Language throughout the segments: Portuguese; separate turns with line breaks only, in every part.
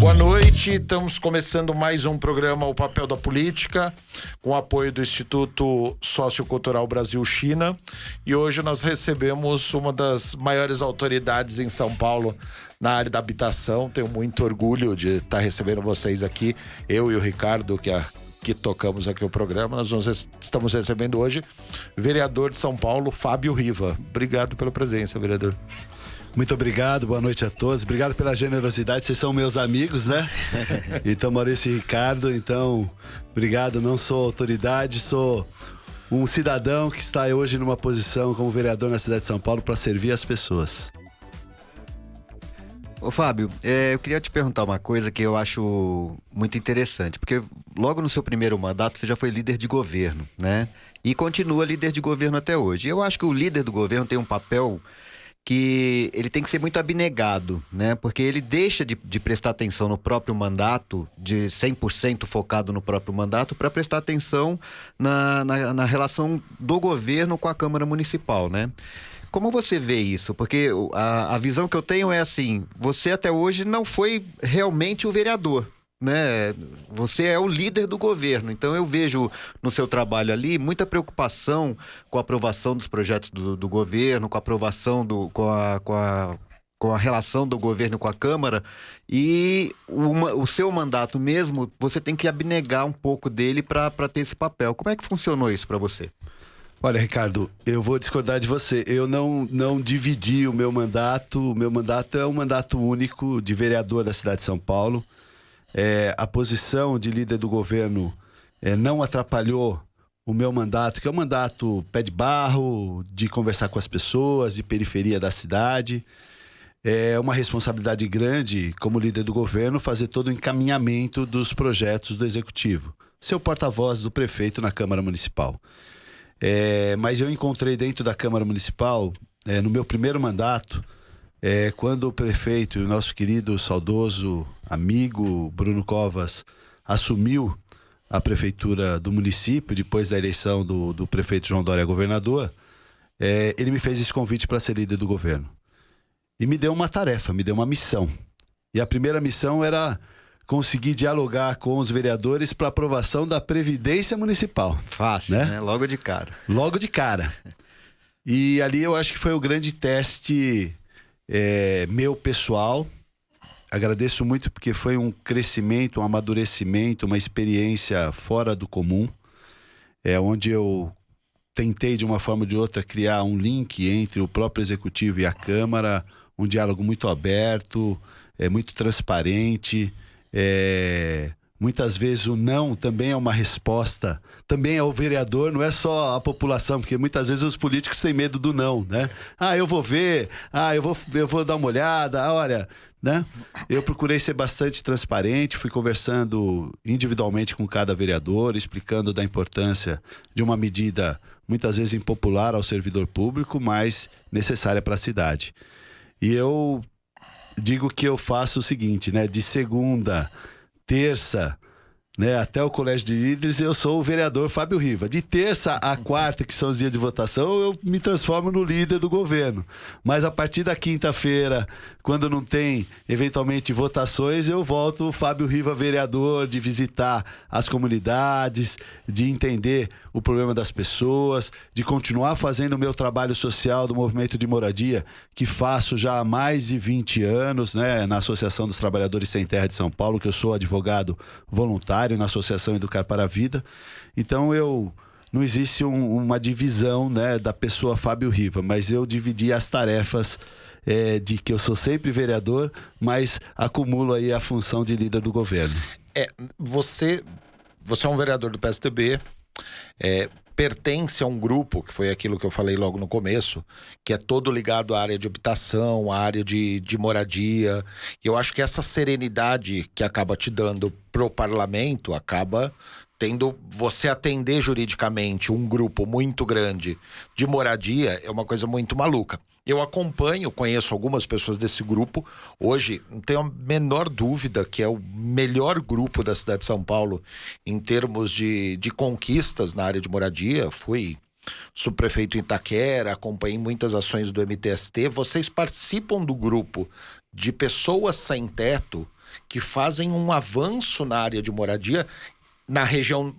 Boa noite, estamos começando mais um programa O Papel da Política, com o apoio do Instituto Sociocultural Brasil-China. E hoje nós recebemos uma das maiores autoridades em São Paulo na área da habitação. Tenho muito orgulho de estar recebendo vocês aqui, eu e o Ricardo, que tocamos aqui o programa. Estamos recebendo hoje o vereador de São Paulo, Fábio Riva. Obrigado pela presença, vereador.
Muito obrigado, boa noite a todos. Obrigado pela generosidade, vocês são meus amigos, né? Então, Maurício e Ricardo, então, obrigado. Não sou autoridade, sou um cidadão que está hoje numa posição como vereador na cidade de São Paulo para servir as pessoas.
Ô Fábio, eu queria te perguntar uma coisa que eu acho muito interessante, porque logo no seu primeiro mandato você já foi líder de governo, né? E continua líder de governo até hoje. Eu acho que o líder do governo tem um papel que ele tem que ser muito abnegado, né? Porque ele deixa de prestar atenção no próprio mandato, de 100% focado no próprio mandato, para prestar atenção na relação do governo com a Câmara Municipal, né? Como você vê isso? Porque a visão que eu tenho é assim, você até hoje não foi realmente o vereador, né? Você é o líder do governo, então eu vejo no seu trabalho ali muita preocupação com a aprovação dos projetos do governo, com a aprovação com a relação do governo com a Câmara, e o seu mandato mesmo, você tem que abnegar um pouco dele para ter esse papel. Como é que funcionou isso para você?
Olha, Ricardo, eu vou discordar de você. Eu não dividi o meu mandato. O meu mandato é um mandato único de vereador da cidade de São Paulo. A posição de líder do governo não atrapalhou o meu mandato, que é um mandato pé de barro, de conversar com as pessoas, de periferia da cidade. É uma responsabilidade grande, como líder do governo, fazer todo o encaminhamento dos projetos do Executivo. Ser o porta-voz do prefeito na Câmara Municipal. Mas eu encontrei dentro da Câmara Municipal, no meu primeiro mandato, quando o prefeito e o nosso querido, saudoso amigo Bruno Covas assumiu a prefeitura do município, depois da eleição do prefeito João Dória governador, ele me fez esse convite para ser líder do governo. E me deu uma tarefa, me deu uma missão. E a primeira missão era conseguir dialogar com os vereadores para aprovação da Previdência Municipal.
Fácil, né? Logo de cara.
Logo de cara. E ali eu acho que foi o grande teste meu pessoal. Agradeço muito porque foi um crescimento, um amadurecimento, uma experiência fora do comum, onde eu tentei de uma forma ou de outra criar um link entre o próprio Executivo e a Câmara, um diálogo muito aberto, muito transparente. Muitas vezes o não também é uma resposta, também é o vereador, não é só a população, porque muitas vezes os políticos têm medo do não, né? Eu vou ver, eu vou dar uma olhada, olha, né? Eu procurei ser bastante transparente, fui conversando individualmente com cada vereador, explicando da importância de uma medida muitas vezes impopular ao servidor público, mas necessária para a cidade. E eu digo que eu faço o seguinte, né? De segunda, terça, né, até o Colégio de Líderes, eu sou o vereador Fábio Riva. De terça a quarta, que são os dias de votação, eu me transformo no líder do governo. Mas a partir da quinta-feira, quando não tem, eventualmente, votações, eu volto o Fábio Riva vereador, de visitar as comunidades, de entender o problema das pessoas, de continuar fazendo o meu trabalho social do movimento de moradia, que faço já há mais de 20 anos, né, na Associação dos Trabalhadores Sem Terra de São Paulo, que eu sou advogado voluntário na Associação Educar para a Vida. Então não existe uma divisão, né, da pessoa Fábio Riva, mas eu dividi as tarefas de que eu sou sempre vereador, mas acumulo aí a função de líder do governo.
Você é um vereador do PSDB, pertence a um grupo, que foi aquilo que eu falei logo no começo, que é todo ligado à área de habitação, à área de moradia. Eu acho que essa serenidade que acaba te dando pro parlamento, acaba tendo você atender juridicamente um grupo muito grande de moradia, é uma coisa muito maluca. Eu acompanho, conheço algumas pessoas desse grupo. Hoje, não tenho a menor dúvida que é o melhor grupo da cidade de São Paulo em termos de conquistas na área de moradia. Fui subprefeito em Itaquera, acompanhei muitas ações do MTST. Vocês participam do grupo de pessoas sem teto que fazem um avanço na área de moradia,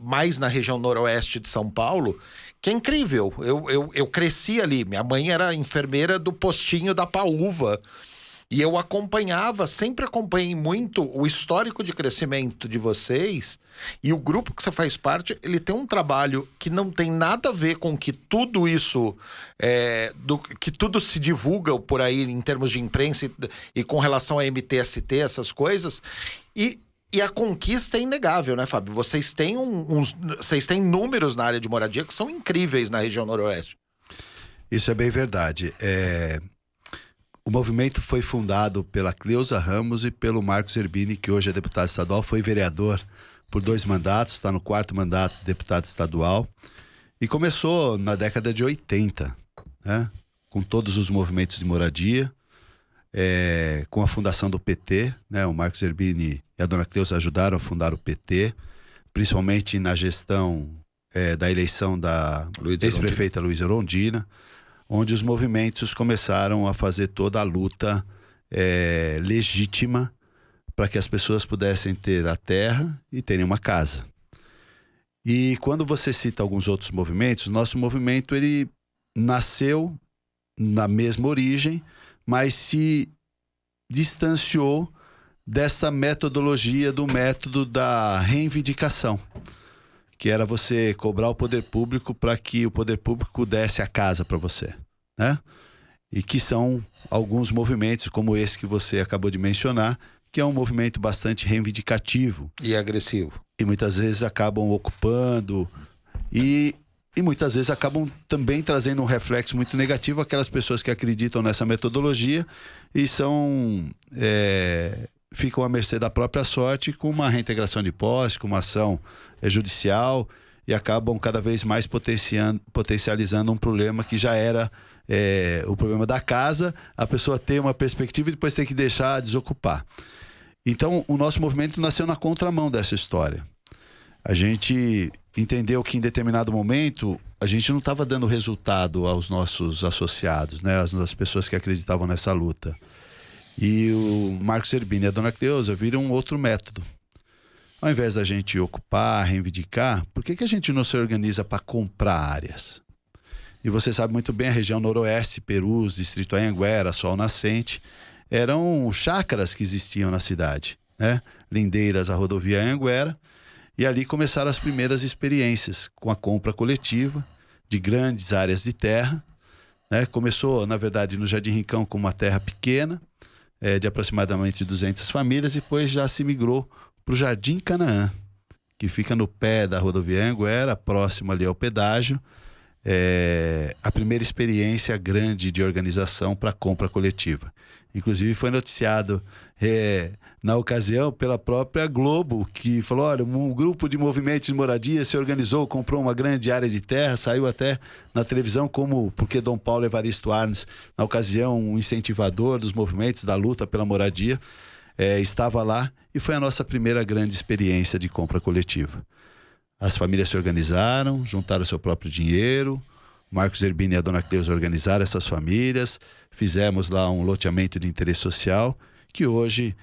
mais na região noroeste de São Paulo, que é incrível. Eu cresci ali, minha mãe era enfermeira do postinho da Paúva, e eu sempre acompanhei muito o histórico de crescimento de vocês, e o grupo que você faz parte, ele tem um trabalho que não tem nada a ver com que tudo isso, que tudo se divulga por aí em termos de imprensa e com relação a MTST, essas coisas, e a conquista é inegável, né, Fábio? Vocês têm vocês têm números na área de moradia que são incríveis na região noroeste.
Isso é bem verdade. O movimento foi fundado pela Cleusa Ramos e pelo Marcos Zerbini, que hoje é deputado estadual, foi vereador por 2 mandatos, está no 4º mandato de deputado estadual, e começou na década de 80, né? Com todos os movimentos de moradia, com a fundação do PT, né? O Marcos Zerbini e a dona Cleusa ajudaram a fundar o PT, principalmente na gestão da eleição da ex-prefeita Luísa Erundina, onde os movimentos começaram a fazer toda a luta legítima para que as pessoas pudessem ter a terra e terem uma casa. E quando você cita alguns outros movimentos, nosso movimento ele nasceu na mesma origem, mas se distanciou dessa metodologia do método da reivindicação, que era você cobrar o poder público para que o poder público desse a casa para você, né? E que são alguns movimentos como esse que você acabou de mencionar, que é um movimento bastante reivindicativo.
E agressivo.
E muitas vezes acabam ocupando e muitas vezes acabam também trazendo um reflexo muito negativo àquelas pessoas que acreditam nessa metodologia e ficam à mercê da própria sorte com uma reintegração de posse, com uma ação judicial, e acabam cada vez mais potencializando um problema que já era o problema da casa, a pessoa tem uma perspectiva e depois tem que deixar desocupar. Então, o nosso movimento nasceu na contramão dessa história. A gente entendeu que em determinado momento a gente não estava dando resultado aos nossos associados, né? Às pessoas que acreditavam nessa luta. E o Marcos Zerbini e a dona Cleusa viram um outro método. Ao invés da gente ocupar, reivindicar, por que a gente não se organiza para comprar áreas? E você sabe muito bem, a região noroeste, Perus, Distrito Anhanguera, Sol Nascente, eram chácaras que existiam na cidade, né? Lindeiras à rodovia Anhanguera, e ali começaram as primeiras experiências com a compra coletiva de grandes áreas de terra, né? Começou, na verdade, no Jardim Rincão com uma terra pequena, de aproximadamente 200 famílias, e depois já se migrou para o Jardim Canaã, que fica no pé da rodovia Anhanguera, próximo ali ao pedágio. A primeira experiência grande de organização para compra coletiva. Inclusive foi noticiado na ocasião pela própria Globo, que falou, olha, um grupo de movimentos de moradia se organizou, comprou uma grande área de terra, saiu até na televisão porque Dom Paulo Evaristo Arnes, na ocasião um incentivador dos movimentos da luta pela moradia, estava lá, e foi a nossa primeira grande experiência de compra coletiva. As famílias se organizaram, juntaram seu próprio dinheiro, o Marcos Zerbini e a dona Cleusa organizaram essas famílias, fizemos lá um loteamento de interesse social, que hoje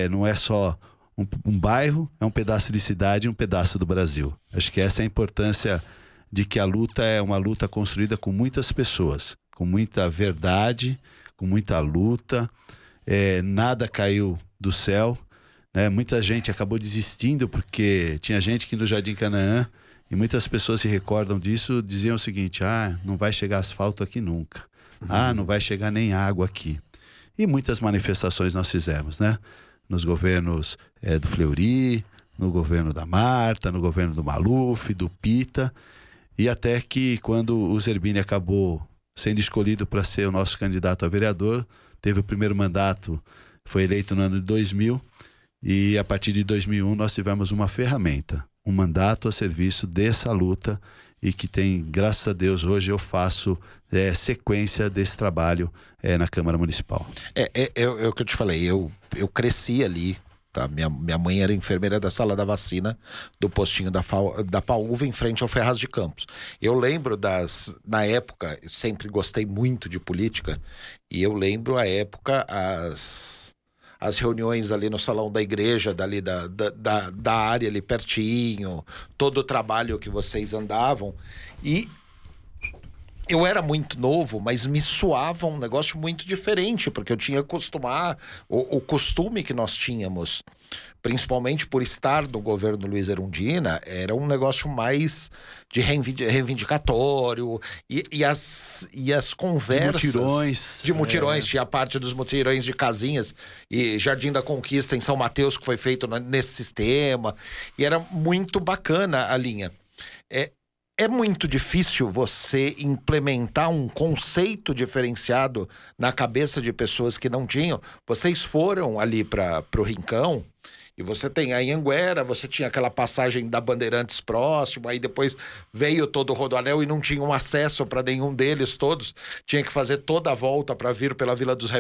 não é só um bairro, é um pedaço de cidade e um pedaço do Brasil. Acho que essa é a importância de que a luta é uma luta construída com muitas pessoas, com muita verdade, com muita luta, nada caiu do céu, né? Muita gente acabou desistindo porque tinha gente que no Jardim Canaã, e muitas pessoas se recordam disso, diziam o seguinte, não vai chegar asfalto aqui nunca, não vai chegar nem água aqui. E muitas manifestações nós fizemos, né? Nos governos do Fleury, no governo da Marta, no governo do Maluf, do Pita, e até que quando o Zerbini acabou sendo escolhido para ser o nosso candidato a vereador, teve o primeiro mandato, foi eleito no ano de 2000, e a partir de 2001 nós tivemos uma ferramenta, um mandato a serviço dessa luta, e que tem, graças a Deus, hoje eu faço sequência desse trabalho na Câmara Municipal.
É o que eu te falei, eu cresci ali, Tá? Minha mãe era enfermeira da sala da vacina do postinho da Paúva, em frente ao Ferraz de Campos. Eu lembro na época, eu sempre gostei muito de política, e eu lembro a época, as reuniões ali no salão da igreja, dali da área ali pertinho, todo o trabalho que vocês andavam, e eu era muito novo, mas me soava um negócio muito diferente, porque eu tinha o costume que nós tínhamos, principalmente por estar no governo Luiz Erundina, era um negócio mais de reivindicatório, e as conversas... De mutirões, tinha a parte dos mutirões de casinhas, e Jardim da Conquista em São Mateus, que foi feito nesse sistema, e era muito bacana a linha. É muito difícil você implementar um conceito diferenciado na cabeça de pessoas que não tinham. Vocês foram ali para o Rincão, e você tem a Anhanguera, você tinha aquela passagem da Bandeirantes próximo, aí depois veio todo o Rodoanel e não tinha um acesso para nenhum deles todos. Tinha que fazer toda a volta para vir pela Vila dos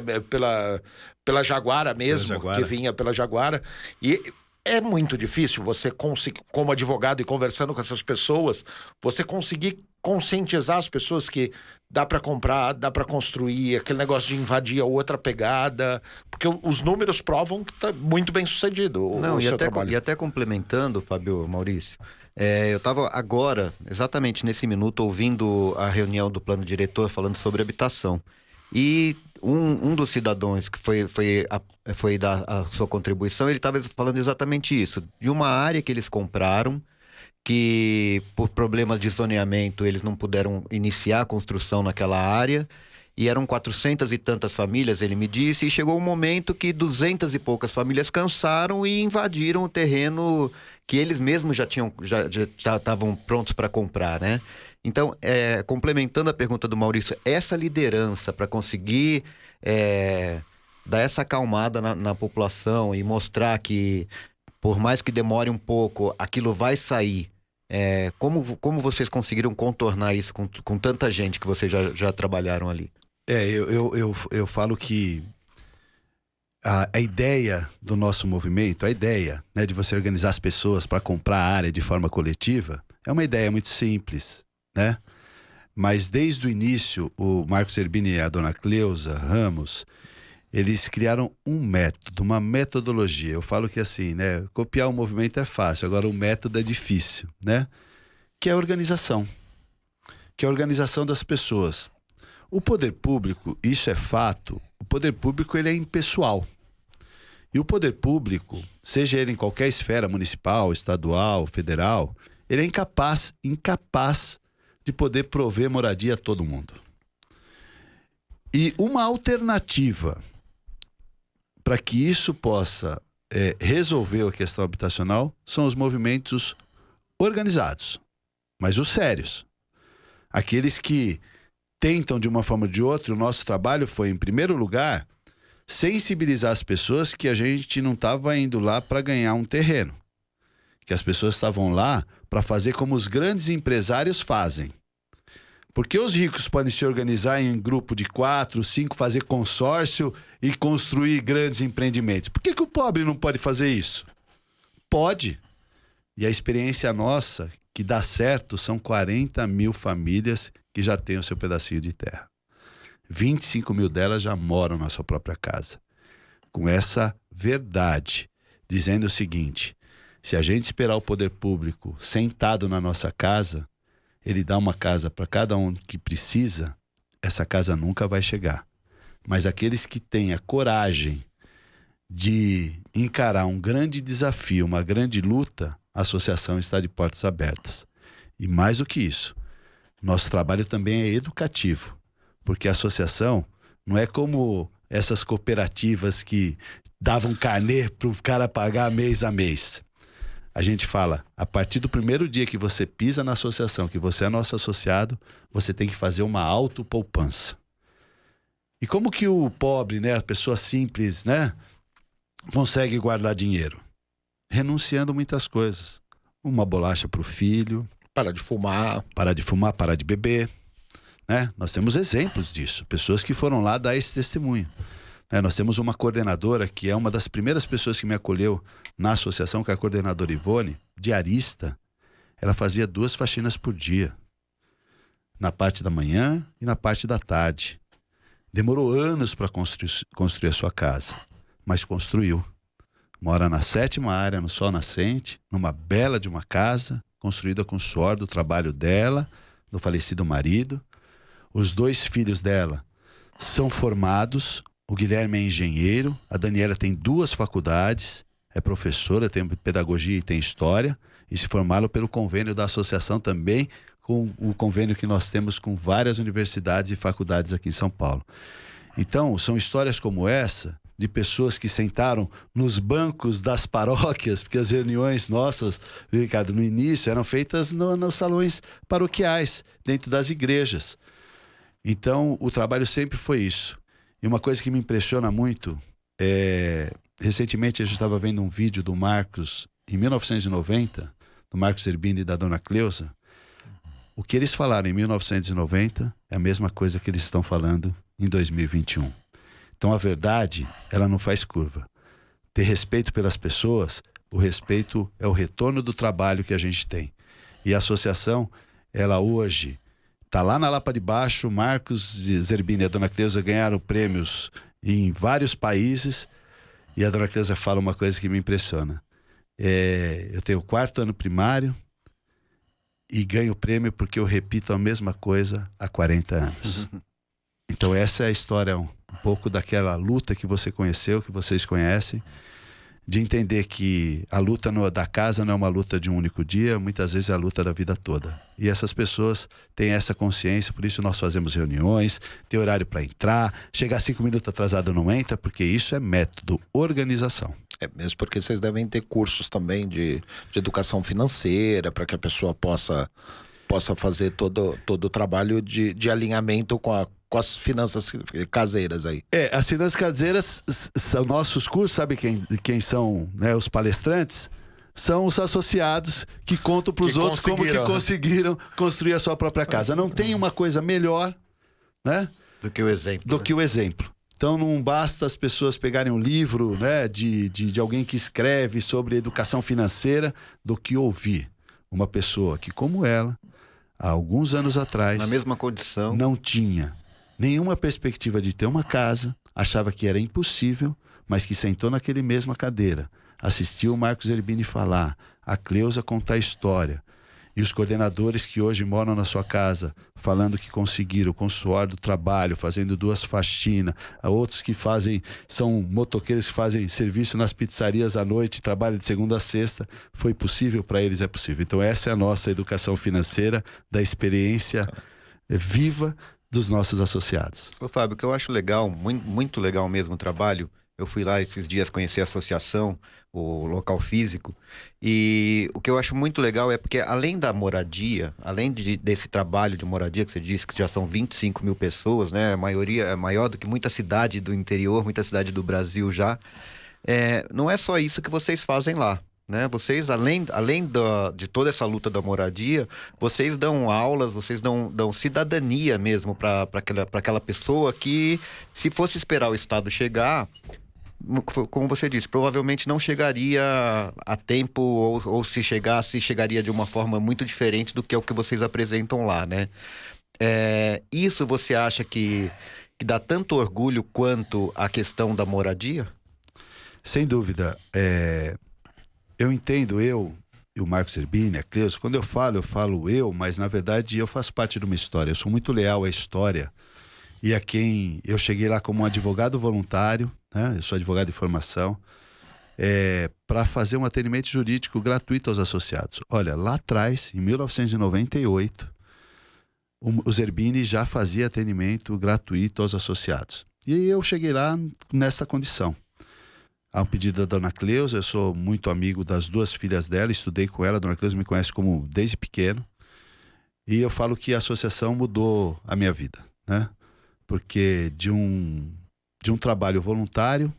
pela Jaguara mesmo, que vinha pela Jaguara. E é muito difícil você conseguir, como advogado e conversando com essas pessoas, você conseguir conscientizar as pessoas que dá para comprar, dá para construir, aquele negócio de invadir a outra pegada, porque os números provam que tá muito bem sucedido o seu trabalho.
E até complementando, Fábio, Maurício, eu estava agora, exatamente nesse minuto, ouvindo a reunião do plano diretor falando sobre habitação. E um dos cidadãos que foi dar a sua contribuição, ele estava falando exatamente isso, de uma área que eles compraram, que por problemas de zoneamento eles não puderam iniciar a construção naquela área, e eram 400 e tantas famílias, ele me disse, e chegou um momento que 200 e poucas famílias cansaram e invadiram o terreno que eles mesmos já estavam prontos para comprar, né? Então, complementando a pergunta do Maurício, essa liderança para conseguir dar essa acalmada na população e mostrar que, por mais que demore um pouco, aquilo vai sair. Como vocês conseguiram contornar isso com tanta gente que vocês já trabalharam ali?
Eu falo que a ideia do nosso movimento, a ideia, né, de você organizar as pessoas para comprar a área de forma coletiva, é uma ideia muito simples, né? Mas desde o início, o Marcos Zerbini e a dona Cleusa Ramos, eles criaram um método, uma metodologia. Eu falo que assim, né, copiar um movimento é fácil, agora o método é difícil, né? Que é a organização. Que é a organização das pessoas. O poder público, isso é fato, o poder público ele é impessoal. E o poder público, seja ele em qualquer esfera, municipal, estadual, federal, ele é incapaz de poder prover moradia a todo mundo. E uma alternativa para que isso possa resolver a questão habitacional são os movimentos organizados, mas os sérios. Aqueles que tentam de uma forma ou de outra. O nosso trabalho foi, em primeiro lugar, sensibilizar as pessoas que a gente não estava indo lá para ganhar um terreno. Que as pessoas estavam lá para fazer como os grandes empresários fazem. Porque os ricos podem se organizar em grupo de 4, 5, fazer consórcio e construir grandes empreendimentos. Por que o pobre não pode fazer isso? Pode. E a experiência nossa, que dá certo, são 40 mil famílias que já têm o seu pedacinho de terra. 25 mil delas já moram na sua própria casa. Com essa verdade, dizendo o seguinte: se a gente esperar o poder público sentado na nossa casa, ele dá uma casa para cada um que precisa, essa casa nunca vai chegar. Mas aqueles que têm a coragem de encarar um grande desafio, uma grande luta, a associação está de portas abertas. E mais do que isso, nosso trabalho também é educativo, porque a associação não é como essas cooperativas que davam carnê para o cara pagar mês a mês. A gente fala, a partir do primeiro dia que você pisa na associação, que você é nosso associado, você tem que fazer uma autopoupança. E como que o pobre, né, a pessoa simples, né, consegue guardar dinheiro? Renunciando muitas coisas. Uma bolacha para o filho.
Parar de fumar.
Parar de beber. Né? Nós temos exemplos disso. Pessoas que foram lá dar esse testemunho. Nós temos uma coordenadora que é uma das primeiras pessoas que me acolheu na associação, que é a coordenadora Ivone, diarista. Ela fazia 2 faxinas por dia, na parte da manhã e na parte da tarde. Demorou anos para construir a sua casa, mas construiu. Mora na 7ª área, no Sol Nascente, numa bela de uma casa, construída com o suor do trabalho dela, do falecido marido. Os 2 filhos dela são formados. O Guilherme é engenheiro, a Daniela tem 2 faculdades, é professora, tem pedagogia e tem história, e se formaram pelo convênio da associação também, com o convênio que nós temos com várias universidades e faculdades aqui em São Paulo. Então, são histórias como essa, de pessoas que sentaram nos bancos das paróquias, porque as reuniões nossas, Ricardo, no início eram feitas nos salões paroquiais, dentro das igrejas. Então, o trabalho sempre foi isso. E uma coisa que me impressiona muito recentemente a gente estava vendo um vídeo do Marcos, em 1990, do Marcos Zerbini e da Dona Cleusa. O que eles falaram em 1990 é a mesma coisa que eles estão falando em 2021. Então a verdade, ela não faz curva. Ter respeito pelas pessoas, o respeito é o retorno do trabalho que a gente tem. E a associação, ela hoje está lá na Lapa de Baixo. Marcos Zerbini e a Dona Cleusa ganharam prêmios em vários países. E a Dona Cleusa fala uma coisa que me impressiona. Eu tenho o 4º ano primário e ganho o prêmio porque eu repito a mesma coisa há 40 anos. Então essa é a história, um pouco daquela luta que você conheceu, que vocês conhecem, de entender que a luta da casa não é uma luta de um único dia, muitas vezes é a luta da vida toda. E essas pessoas têm essa consciência, por isso nós fazemos reuniões, tem horário para entrar, chegar 5 minutos atrasado não entra, porque isso é método, organização.
É mesmo porque vocês devem ter cursos também de educação financeira, para que a pessoa possa fazer todo o trabalho de alinhamento com as finanças caseiras aí.
As finanças caseiras são nossos cursos, sabe quem são, né, os palestrantes? São os associados que contam para os outros como que conseguiram construir a sua própria casa. Não tem uma coisa melhor, né,
do que o exemplo.
O exemplo. Então não basta as pessoas pegarem um livro, né, de alguém que escreve sobre educação financeira, do que ouvir uma pessoa que, como ela, há alguns anos atrás,
na mesma condição,
não tinha nenhuma perspectiva de ter uma casa, achava que era impossível, mas que sentou naquele mesma cadeira, assistiu o Marcos Zerbini falar, a Cleusa contar a história, e os coordenadores que hoje moram na sua casa, falando que conseguiram com o suor do trabalho, fazendo 2 faxinas, outros que são motoqueiros que fazem serviço nas pizzarias à noite, trabalham de segunda a sexta, foi possível para eles, é possível. Então essa é a nossa educação financeira, da experiência viva dos nossos associados.
Ô Fábio, o que eu acho legal, muito legal mesmo o trabalho, eu fui lá esses dias conhecer a associação, o local físico, e o que eu acho muito legal é porque além da moradia, além desse trabalho de moradia que você disse que já são 25 mil pessoas, né? A maioria é maior do que muita cidade do interior, muita cidade do Brasil já, não é só isso que vocês fazem lá. Né? Vocês, além de toda essa luta da moradia, vocês dão aulas, vocês dão cidadania mesmo para aquela pessoa que, se fosse esperar o Estado chegar, como você disse, provavelmente não chegaria a tempo, ou se chegasse, chegaria de uma forma muito diferente do que é o que vocês apresentam lá, né? Isso você acha que dá tanto orgulho quanto a questão da moradia?
Sem dúvida. Eu entendo, eu e o Marcos Zerbini, a Cleusa, quando eu falo eu, mas na verdade eu faço parte de uma história. Eu sou muito leal à história e a quem eu cheguei lá como um advogado voluntário, né? Eu sou advogado de formação, para fazer um atendimento jurídico gratuito aos associados. Olha, lá atrás, em 1998, o Zerbini já fazia atendimento gratuito aos associados. E eu cheguei lá nessa condição. Há um pedido da Dona Cleusa, eu sou muito amigo das 2 filhas dela, estudei com ela, a Dona Cleusa me conhece como desde pequeno, e eu falo que a associação mudou a minha vida, né? Porque de um trabalho voluntário,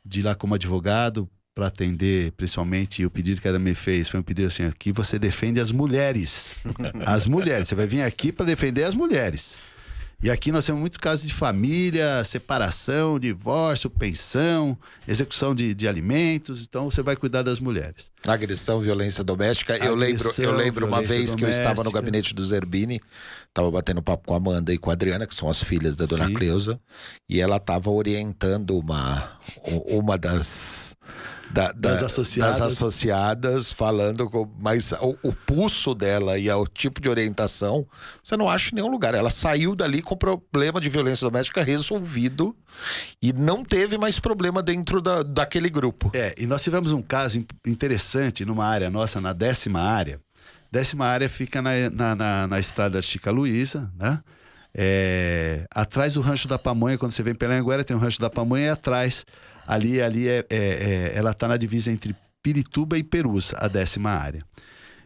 de ir lá como advogado, para atender, principalmente, o pedido que ela me fez, foi um pedido assim, aqui você defende as mulheres, você vai vir aqui para defender as mulheres. E aqui nós temos muito caso de família, separação, divórcio, pensão, execução de alimentos. Então você vai cuidar das mulheres.
Agressão, violência doméstica. Eu lembro uma vez que eu estava no gabinete do Zerbini, estava batendo papo com a Amanda e com a Adriana, que são as filhas da dona Cleusa, e ela estava orientando uma das associadas, falando mas o pulso dela e o tipo de orientação você não acha em nenhum lugar. Ela saiu dali com problema de violência doméstica resolvido e não teve mais problema dentro daquele grupo.
E nós tivemos um caso interessante numa área nossa, na 10ª área. 10ª área fica na estrada de Chica Luísa, né? Atrás do Rancho da Pamonha. Quando você vem pela Anhanguera, tem o Rancho da Pamonha, e atrás ali ela está na divisa entre Pirituba e Perus, a 10ª área.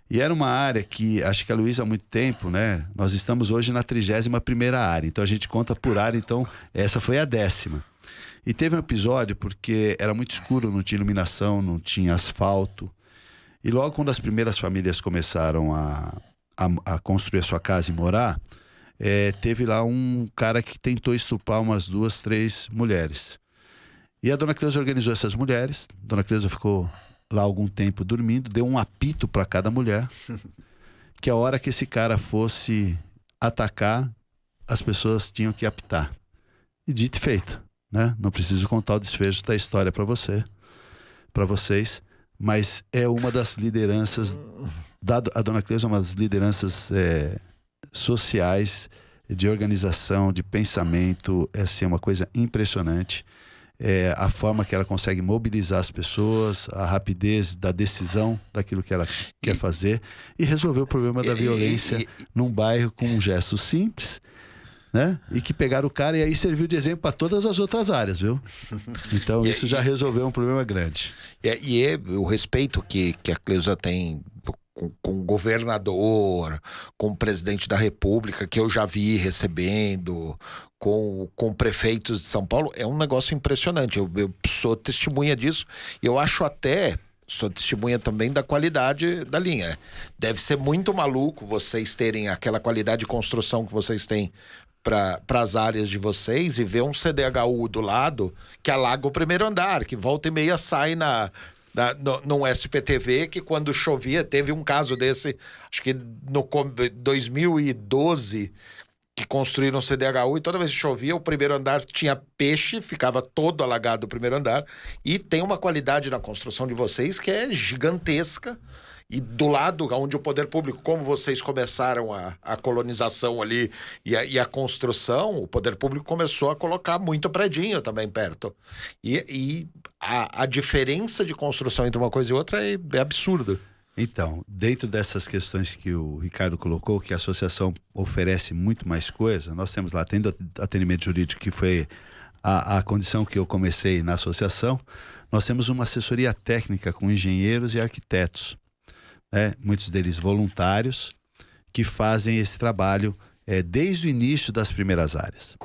E era uma área que, acho que a Luísa há muito tempo, né? Nós estamos hoje na 31ª área, então a gente conta por área, então essa foi a 10ª. E teve um episódio porque era muito escuro, não tinha iluminação, não tinha asfalto. E logo quando as primeiras famílias começaram a construir a sua casa e morar, teve lá um cara que tentou estuprar umas 2, 3 mulheres. E a dona Cleusa organizou essas mulheres. A dona Cleusa ficou lá algum tempo dormindo, deu um apito para cada mulher, que a hora que esse cara fosse atacar, as pessoas tinham que apitar. E dito e feito, né? Não preciso contar o desfecho da história para vocês, mas é uma das lideranças, a dona Cleusa é uma das lideranças sociais, de organização, de pensamento. É uma coisa impressionante. A forma que ela consegue mobilizar as pessoas, a rapidez da decisão daquilo que ela quer fazer e resolver o problema da violência num bairro com um gesto simples, né? E que pegaram o cara e aí serviu de exemplo para todas as outras áreas, viu? Então isso já resolveu um problema grande.
O respeito que a Cleusa tem com o governador, com o presidente da República, que eu já vi recebendo, com prefeitos de São Paulo, é um negócio impressionante. Eu sou testemunha disso e eu acho sou testemunha também da qualidade da linha. Deve ser muito maluco vocês terem aquela qualidade de construção que vocês têm para as áreas de vocês e ver um CDHU do lado que alaga o primeiro andar, que volta e meia sai num SPTV, que quando chovia, teve um caso desse, acho que no 2012, que construíram o CDHU, e toda vez que chovia, o primeiro andar tinha peixe, ficava todo alagado o primeiro andar, e tem uma qualidade na construção de vocês que é gigantesca. E do lado onde o poder público, como vocês começaram a colonização ali e a construção, o poder público começou a colocar muito predinho também perto. E a diferença de construção entre uma coisa e outra é absurda.
Então, dentro dessas questões que o Ricardo colocou, que a associação oferece muito mais coisa, nós temos lá, tendo atendimento jurídico, que foi a condição que eu comecei na associação, nós temos uma assessoria técnica com engenheiros e arquitetos, muitos deles voluntários, que fazem esse trabalho desde o início das primeiras áreas.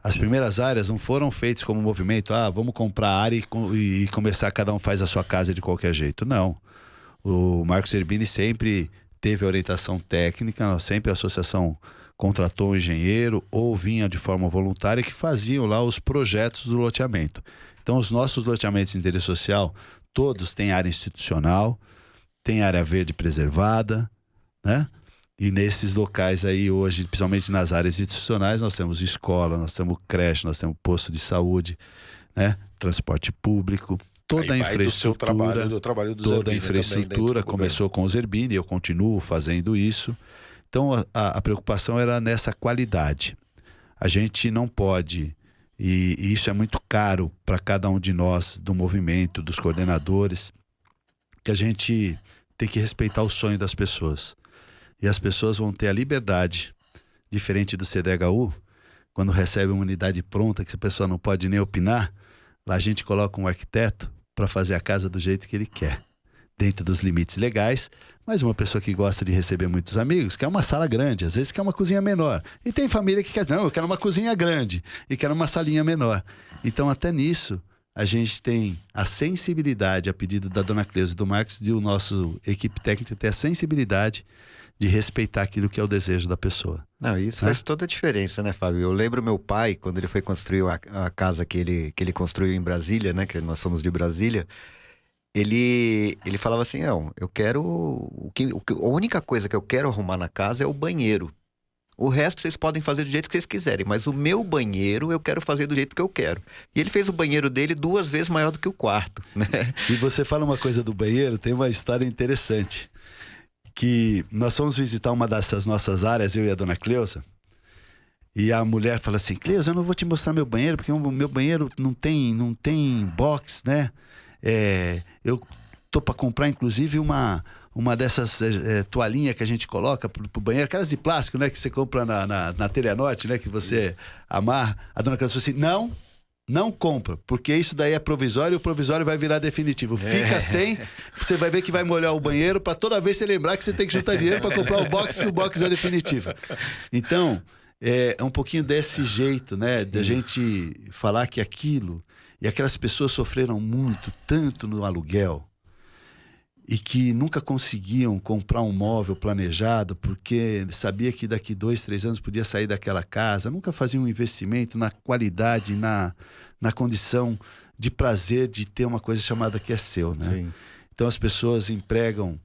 As primeiras áreas não foram feitas como um movimento, vamos comprar a área e começar, cada um faz a sua casa de qualquer jeito. Não. O Marcos Zerbini sempre teve orientação técnica, sempre a associação contratou um engenheiro ou vinha de forma voluntária que faziam lá os projetos do loteamento. Então, os nossos loteamentos de interesse social, todos têm área institucional, tem área verde preservada, né? E nesses locais aí hoje, principalmente nas áreas institucionais, nós temos escola, nós temos creche, nós temos posto de saúde, né? Transporte público, toda a infraestrutura,
do trabalho do
toda
Zerbini
a infraestrutura começou com o Zerbini, eu continuo fazendo isso. Então a preocupação era nessa qualidade. A gente não pode, e isso é muito caro para cada um de nós do movimento, dos coordenadores, que a gente tem que respeitar o sonho das pessoas. E as pessoas vão ter a liberdade, diferente do CDHU, quando recebe uma unidade pronta, que a pessoa não pode nem opinar, lá a gente coloca um arquiteto para fazer a casa do jeito que ele quer, dentro dos limites legais, mas uma pessoa que gosta de receber muitos amigos, quer uma sala grande, às vezes quer uma cozinha menor. E tem família que quer, não, eu quero uma cozinha grande e quero uma salinha menor. Então até nisso, a gente tem a sensibilidade, a pedido da dona Cleusa e do Marcos, de o nosso equipe técnica ter a sensibilidade de respeitar aquilo que é o desejo da pessoa.
Não, isso faz toda a diferença, né, Fábio? Eu lembro meu pai, quando ele foi construir a casa que ele construiu em Brasília, né, que nós somos de Brasília, ele falava assim, não, eu quero, a única coisa que eu quero arrumar na casa é o banheiro. O resto vocês podem fazer do jeito que vocês quiserem, mas o meu banheiro eu quero fazer do jeito que eu quero. E ele fez o banheiro dele 2 vezes maior do que o quarto, né?
E você fala uma coisa do banheiro, tem uma história interessante. Que nós fomos visitar uma dessas nossas áreas, eu e a dona Cleusa, e a mulher fala assim, Cleusa, eu não vou te mostrar meu banheiro, porque o meu banheiro não tem box, né? Eu tô para comprar, inclusive, uma dessas toalhinhas que a gente coloca pro banheiro, aquelas de plástico, né? Que você compra na Telenorte, né? Que você amarra. A dona Cleusa falou assim, não compra, porque isso daí é provisório e o provisório vai virar definitivo. Fica sem, você vai ver que vai molhar o banheiro para toda vez você lembrar que você tem que juntar dinheiro para comprar o box, que o box é definitivo. Então, é um pouquinho desse jeito, né? Da gente falar que aquilo, e aquelas pessoas sofreram muito, tanto no aluguel, e que nunca conseguiam comprar um móvel planejado porque sabia que daqui 2, 3 anos podia sair daquela casa, nunca faziam um investimento na qualidade, na condição de prazer de ter uma coisa chamada que é seu, né?
Sim.
Então as pessoas empregam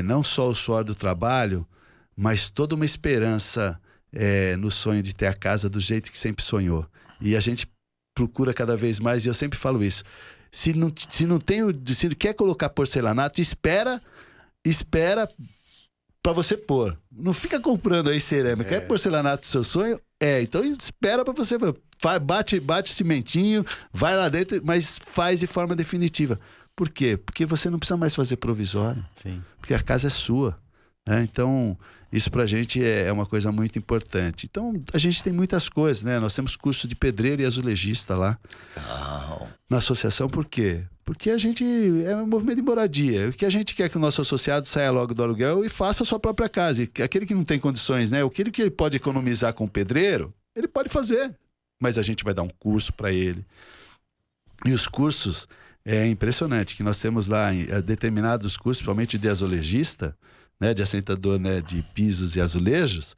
não só o suor do trabalho, mas toda uma esperança no sonho de ter a casa do jeito que sempre sonhou. E a gente procura cada vez mais, e eu sempre falo isso, se quer colocar porcelanato, espera para você pôr. Não fica comprando aí cerâmica. É porcelanato do seu sonho? Então espera para você. Bate o cimentinho, vai lá dentro, mas faz de forma definitiva. Por quê? Porque você não precisa mais fazer provisório.
Sim.
Porque a casa é sua. Né? Então, isso pra gente é uma coisa muito importante. Então, a gente tem muitas coisas, né? Nós temos curso de pedreiro e azulejista lá. Na associação, por quê? Porque a gente é um movimento de moradia. O que a gente quer que o nosso associado saia logo do aluguel e faça a sua própria casa. E aquele que não tem condições, né? Aquele que ele pode economizar com o pedreiro, ele pode fazer. Mas a gente vai dar um curso para ele. E os cursos, é impressionante, que nós temos lá determinados cursos, principalmente de azulejista, né, de assentador, né, de pisos e azulejos,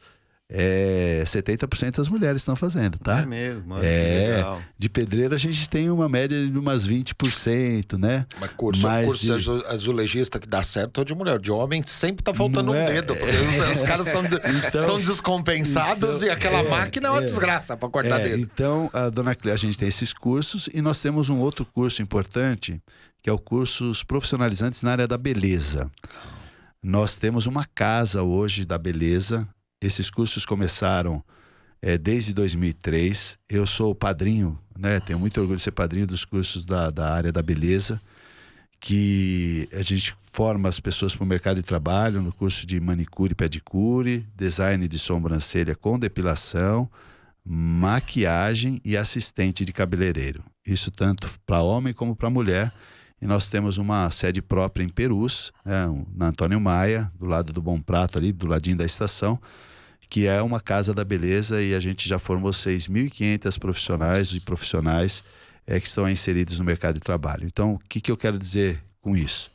70% das mulheres estão fazendo, tá?
É mesmo, mano, que legal.
De pedreiro a gente tem uma média de umas 20%, né?
Mas curso de azulejista que dá certo é de mulher. De homem sempre tá faltando um dedo, porque os caras são descompensados e aquela máquina é uma desgraça para cortar dedo.
Então, a gente tem esses cursos e nós temos um outro curso importante, que é o cursos profissionalizantes na área da beleza. Nós temos uma casa hoje da beleza. Esses cursos começaram desde 2003. Eu sou o padrinho, né? Tenho muito orgulho de ser padrinho dos cursos da área da beleza, que a gente forma as pessoas para o mercado de trabalho no curso de manicure e pedicure, design de sobrancelha com depilação, maquiagem e assistente de cabeleireiro. Isso tanto para homem como para mulher. E nós temos uma sede própria em Perus, na Antônio Maia, do lado do Bom Prato, ali do ladinho da estação, que é uma casa da beleza, e a gente já formou 6.500 profissionais e profissionais que estão inseridos no mercado de trabalho. Então, o que eu quero dizer com isso?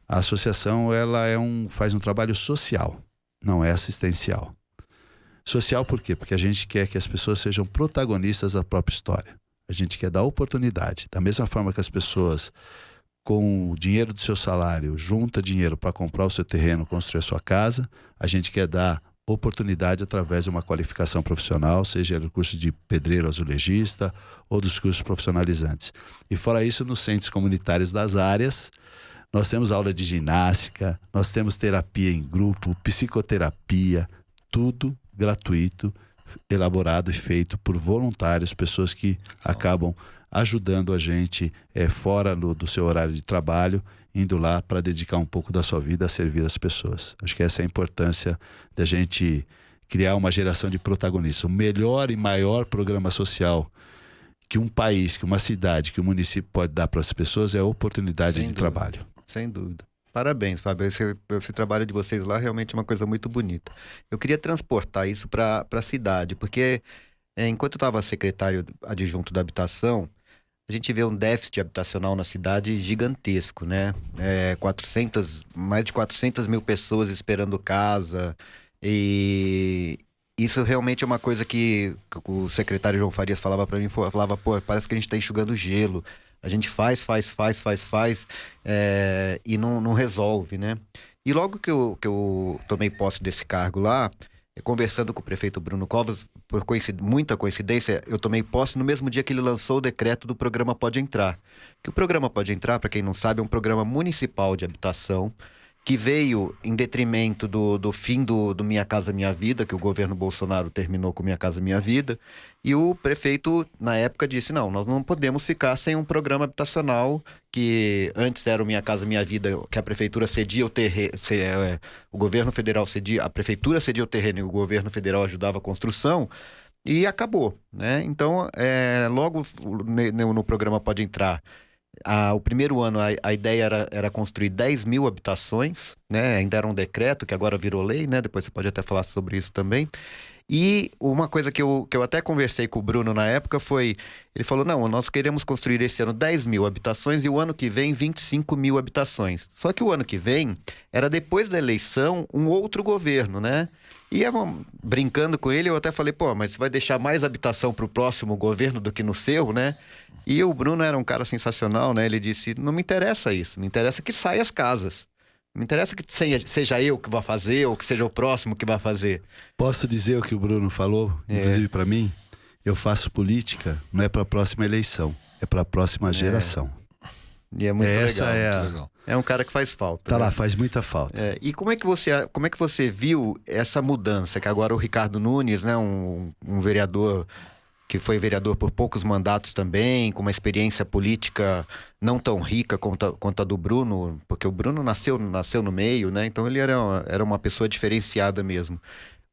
A associação ela faz um trabalho social, não é assistencial. Social por quê? Porque a gente quer que as pessoas sejam protagonistas da própria história. A gente quer dar oportunidade. Da mesma forma que as pessoas, com o dinheiro do seu salário, juntam dinheiro para comprar o seu terreno, construir a sua casa, a gente quer dar oportunidade através de uma qualificação profissional, seja do curso de pedreiro azulejista ou dos cursos profissionalizantes. E fora isso, nos centros comunitários das áreas, nós temos aula de ginástica, nós temos terapia em grupo, psicoterapia, tudo gratuito, elaborado e feito por voluntários, pessoas que acabam ajudando a gente fora do seu horário de trabalho, indo lá para dedicar um pouco da sua vida a servir as pessoas. Acho que essa é a importância da gente criar uma geração de protagonistas. O melhor e maior programa social que um país, que uma cidade, que um município pode dar para as pessoas é a oportunidade de trabalho.
Sem dúvida. Parabéns, Fábio. Esse trabalho de vocês lá realmente é uma coisa muito bonita. Eu queria transportar isso para a cidade, porque enquanto eu estava secretário adjunto da habitação, a gente vê um déficit habitacional na cidade gigantesco, né? Mais de 400 mil pessoas esperando casa, e isso realmente é uma coisa que o secretário João Farias falava para mim, falava, pô, parece que a gente está enxugando gelo, a gente faz, e não resolve, né? E logo que eu tomei posse desse cargo lá, conversando com o prefeito Bruno Covas, por muita coincidência, eu tomei posse no mesmo dia que ele lançou o decreto do programa Pode Entrar. Que o programa Pode Entrar, para quem não sabe, é um programa municipal de habitação que veio em detrimento do fim do Minha Casa Minha Vida, que o governo Bolsonaro terminou com Minha Casa Minha Vida, e o prefeito, na época, disse, não, nós não podemos ficar sem um programa habitacional, que antes era o Minha Casa Minha Vida, que a prefeitura cedia o terreno, o governo federal cedia, a prefeitura cedia o terreno e o governo federal ajudava a construção, e acabou, né? Então, logo no programa Pode Entrar, o primeiro ano a ideia era construir 10 mil habitações, né? Ainda era um decreto que agora virou lei, né? Depois você pode até falar sobre isso também. E uma coisa que eu até conversei com o Bruno na época foi, ele falou, não, nós queremos construir esse ano 10 mil habitações e o ano que vem 25 mil habitações. Só que o ano que vem era depois da eleição um outro governo, né? E brincando com ele, eu até falei, pô, mas você vai deixar mais habitação para o próximo governo do que no seu, né? E o Bruno era um cara sensacional, né? Ele disse, não me interessa isso, me interessa que saia as casas. Não me interessa que seja eu que vá fazer ou que seja o próximo que vá fazer.
Posso dizer o que o Bruno falou, inclusive para mim? Eu faço política, não é para a próxima eleição, é para a próxima geração.
E é muito
Essa
legal.
é
muito legal. É um cara que faz falta.
Tá
né?
lá, faz muita falta.
E como é que você viu essa mudança? Que agora o Ricardo Nunes, né, um vereador que foi vereador por poucos mandatos também, com uma experiência política não tão rica quanto a do Bruno, porque o Bruno nasceu no meio, né? Então ele era uma pessoa diferenciada mesmo.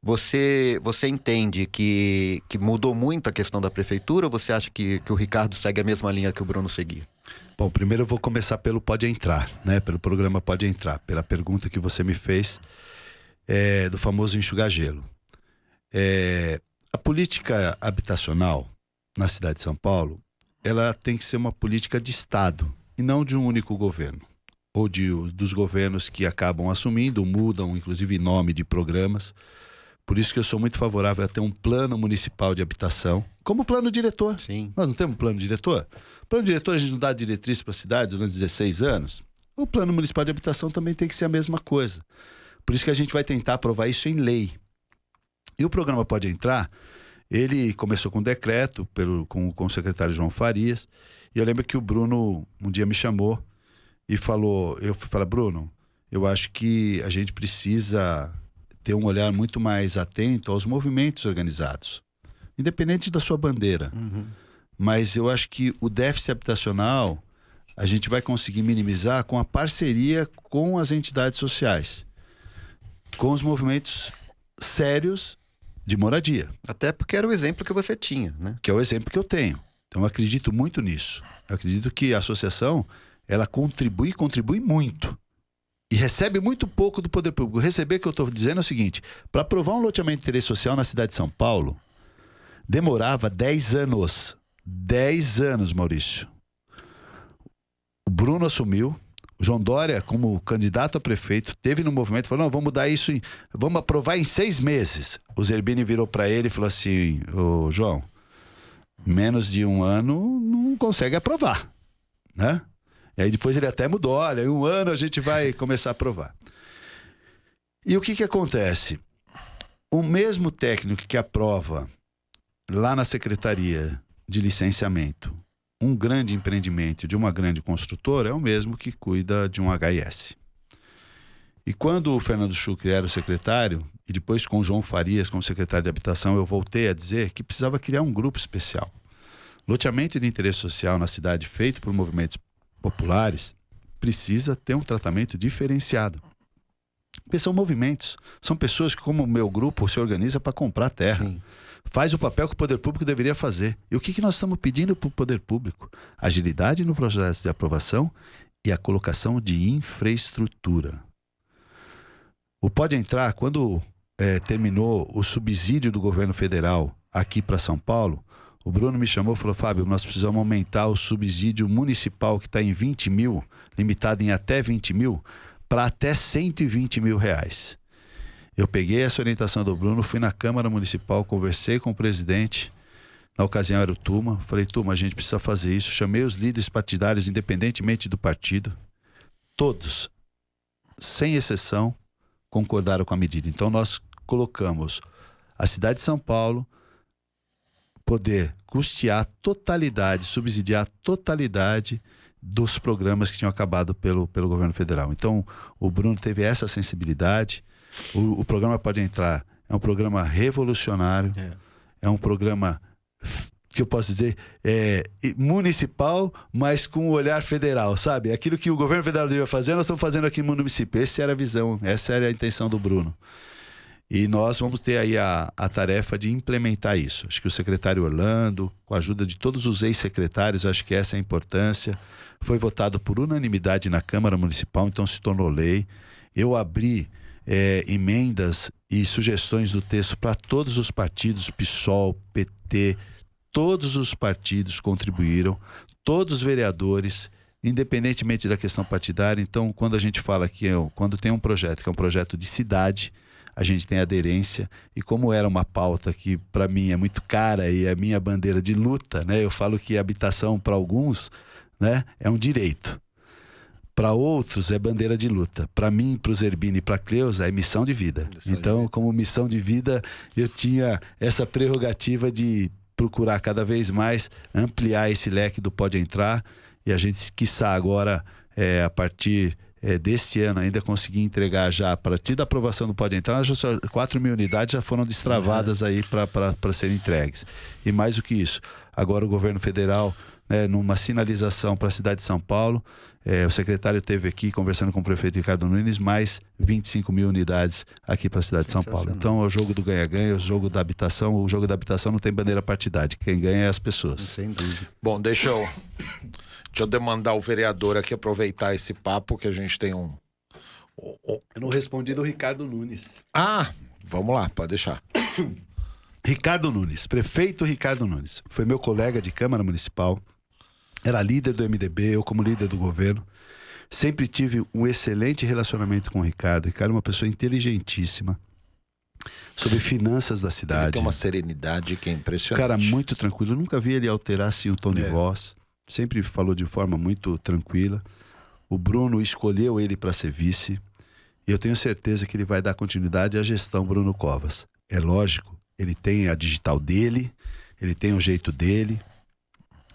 Você entende que mudou muito a questão da prefeitura, ou você acha que o Ricardo segue a mesma linha que o Bruno seguia?
Bom, primeiro eu vou começar pelo Pode Entrar, né? Pelo programa Pode Entrar, pela pergunta que você me fez do famoso enxugar gelo. A política habitacional na cidade de São Paulo, ela tem que ser uma política de Estado e não de um único governo. Ou dos governos que acabam assumindo, mudam inclusive nome de programas. Por isso que eu sou muito favorável a ter um plano municipal de habitação, como plano diretor.
Sim.
Nós não temos um plano diretor? Plano diretor a gente não dá diretriz para a cidade durante 16 anos. O plano municipal de habitação também tem que ser a mesma coisa. Por isso que a gente vai tentar aprovar isso em lei. E o programa Pode Entrar, ele começou com um decreto com o secretário João Farias, e eu lembro que o Bruno um dia me chamou e falou, Bruno, eu acho que a gente precisa ter um olhar muito mais atento aos movimentos organizados, independente da sua bandeira.
Uhum.
Mas eu acho que o déficit habitacional a gente vai conseguir minimizar com a parceria com as entidades sociais, com os movimentos sérios de moradia.
Até porque era o exemplo que você tinha, né?
Que é o exemplo que eu tenho. Então eu acredito muito nisso. Eu acredito que a associação, ela contribui muito. E recebe muito pouco do poder público. Receber, que eu estou dizendo, é o seguinte, para aprovar um loteamento de interesse social na cidade de São Paulo, demorava 10 anos. 10 anos, Maurício. O Bruno assumiu, o João Dória, como candidato a prefeito, teve no movimento, falou, não, vamos mudar isso, vamos aprovar em 6 meses. O Zerbini virou para ele e falou assim, ô João, menos de 1 ano não consegue aprovar, né? E aí depois ele até mudou, olha, em 1 ano a gente vai começar a aprovar. E o que acontece? O mesmo técnico que aprova lá na Secretaria de Licenciamento um grande empreendimento de uma grande construtora é o mesmo que cuida de um HS. E quando o Fernando Chucre era o secretário, e depois com o João Farias como secretário de Habitação, eu voltei a dizer que precisava criar um grupo especial. Loteamento de interesse social na cidade feito por movimentos populares precisa ter um tratamento diferenciado. Porque são movimentos, são pessoas que, como o meu grupo, se organiza para comprar terra.
Sim.
Faz o papel que o poder público deveria fazer. E o que nós estamos pedindo para o poder público? Agilidade no processo de aprovação e a colocação de infraestrutura. O Pode Entrar, quando terminou o subsídio do governo federal aqui para São Paulo, O Bruno me chamou e falou, Fábio, nós precisamos aumentar o subsídio municipal que está em 20 mil, limitado em até 20 mil, para até 120 mil reais. Eu peguei essa orientação do Bruno, fui na Câmara Municipal, conversei com o presidente, na ocasião era o Tuma, falei, Tuma, a gente precisa fazer isso. Chamei os líderes partidários, independentemente do partido, todos, sem exceção, concordaram com a medida. Então nós colocamos a cidade de São Paulo poder custear a totalidade, subsidiar a totalidade dos programas que tinham acabado pelo governo federal. Então o Bruno teve essa sensibilidade. O programa Pode Entrar é um programa revolucionário, é um programa que eu posso dizer municipal, mas com o olhar federal, sabe? Aquilo que o governo federal devia fazer, nós estamos fazendo aqui no município. Essa era a visão, essa era a intenção do Bruno. E nós vamos ter aí a tarefa de implementar isso. Acho que o secretário Orlando, com a ajuda de todos os ex-secretários, acho que essa é a importância. Foi votado por unanimidade na Câmara Municipal, então se tornou lei. Eu abri emendas e sugestões do texto para todos os partidos, PSOL, PT, todos os partidos contribuíram, todos os vereadores, independentemente da questão partidária. Então, quando a gente fala que quando tem um projeto que é um projeto de cidade, a gente tem aderência, e como era uma pauta que para mim é muito cara e é a minha bandeira de luta, né? Eu falo que habitação para alguns, né, é um direito. Para outros é bandeira de luta. Para mim, para o Zerbini e para a Cleusa é missão de vida. Então, como missão de vida, eu tinha essa prerrogativa de procurar cada vez mais ampliar esse leque do Pode Entrar, e a gente, quiçá agora, a partir desse ano, ainda conseguir entregar já, a partir da aprovação do Pode Entrar, 4 mil unidades já foram destravadas aí para serem entregues. E mais do que isso, agora o governo federal, numa sinalização para a cidade de São Paulo, o secretário esteve aqui conversando com o prefeito Ricardo Nunes, mais 25 mil unidades aqui para a cidade de São Paulo. Então é o jogo do ganha-ganha, o jogo da habitação. O jogo da habitação não tem bandeira partidária, quem ganha é as pessoas.
Sem dúvida.
Bom, deixa eu demandar o vereador aqui aproveitar esse papo que a gente tem um...
Eu não respondi do Ricardo Nunes.
Vamos lá, pode deixar.
Ricardo Nunes, prefeito Ricardo Nunes, foi meu colega de Câmara Municipal, era líder do MDB, eu como líder do governo, sempre tive um excelente relacionamento com o Ricardo. Ricardo é uma pessoa inteligentíssima, sobre finanças da cidade.
Ele tem uma serenidade que é impressionante.
Cara muito tranquilo, eu nunca vi ele alterar assim, o tom de voz, sempre falou de forma muito tranquila. O Bruno escolheu ele para ser vice, e eu tenho certeza que ele vai dar continuidade à gestão Bruno Covas. É lógico, ele tem a digital dele, ele tem o jeito dele,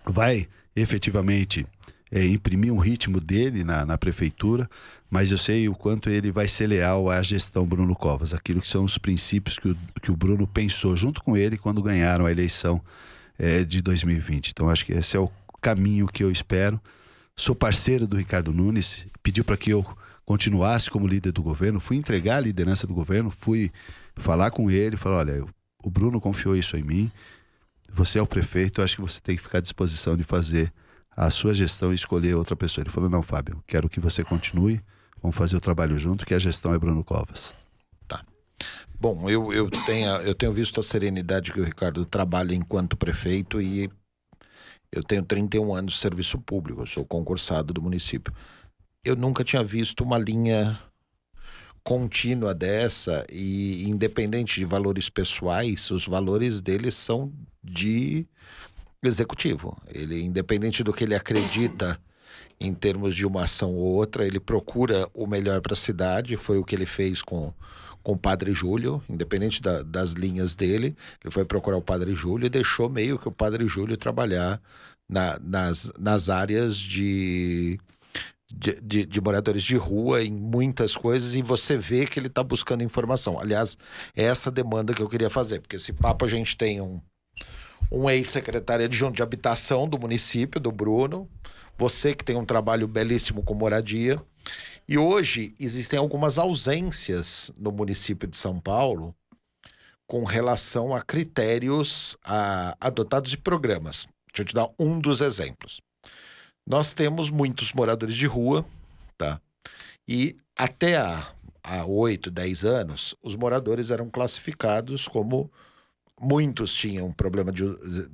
vai efetivamente imprimir um ritmo dele na prefeitura, mas eu sei o quanto ele vai ser leal à gestão Bruno Covas, aquilo que são os princípios que o Bruno pensou junto com ele quando ganharam a eleição de 2020. Então acho que esse é o caminho que eu espero. Sou parceiro do Ricardo Nunes, pediu para que eu continuasse como líder do governo, fui entregar a liderança do governo, fui falar com ele, falar, olha, o Bruno confiou isso em mim, você é o prefeito, eu acho que você tem que ficar à disposição de fazer a sua gestão e escolher outra pessoa. Ele falou, não, Fábio, quero que você continue, vamos fazer o trabalho junto, que a gestão é Bruno Covas.
Tá. Bom, eu tenho visto a serenidade que o Ricardo trabalha enquanto prefeito, e eu tenho 31 anos de serviço público, eu sou concursado do município. Eu nunca tinha visto uma linha contínua dessa, e independente de valores pessoais, os valores dele são de executivo. Ele, independente do que ele acredita em termos de uma ação ou outra, ele procura o melhor para a cidade. Foi o que ele fez com o Padre Júlio, independente das linhas dele. Ele foi procurar o Padre Júlio e deixou meio que o Padre Júlio trabalhar nas áreas de moradores de rua, em muitas coisas, e você vê que ele está buscando informação. Aliás, é essa demanda que eu queria fazer, porque esse papo a gente tem um ex-secretário adjunto de habitação do município, do Bruno, você que tem um trabalho belíssimo com moradia, e hoje existem algumas ausências no município de São Paulo com relação a critérios adotados de programas. Deixa eu te dar um dos exemplos. Nós temos muitos moradores de rua, tá? E até há 8, 10 anos, os moradores eram classificados como muitos tinham problema de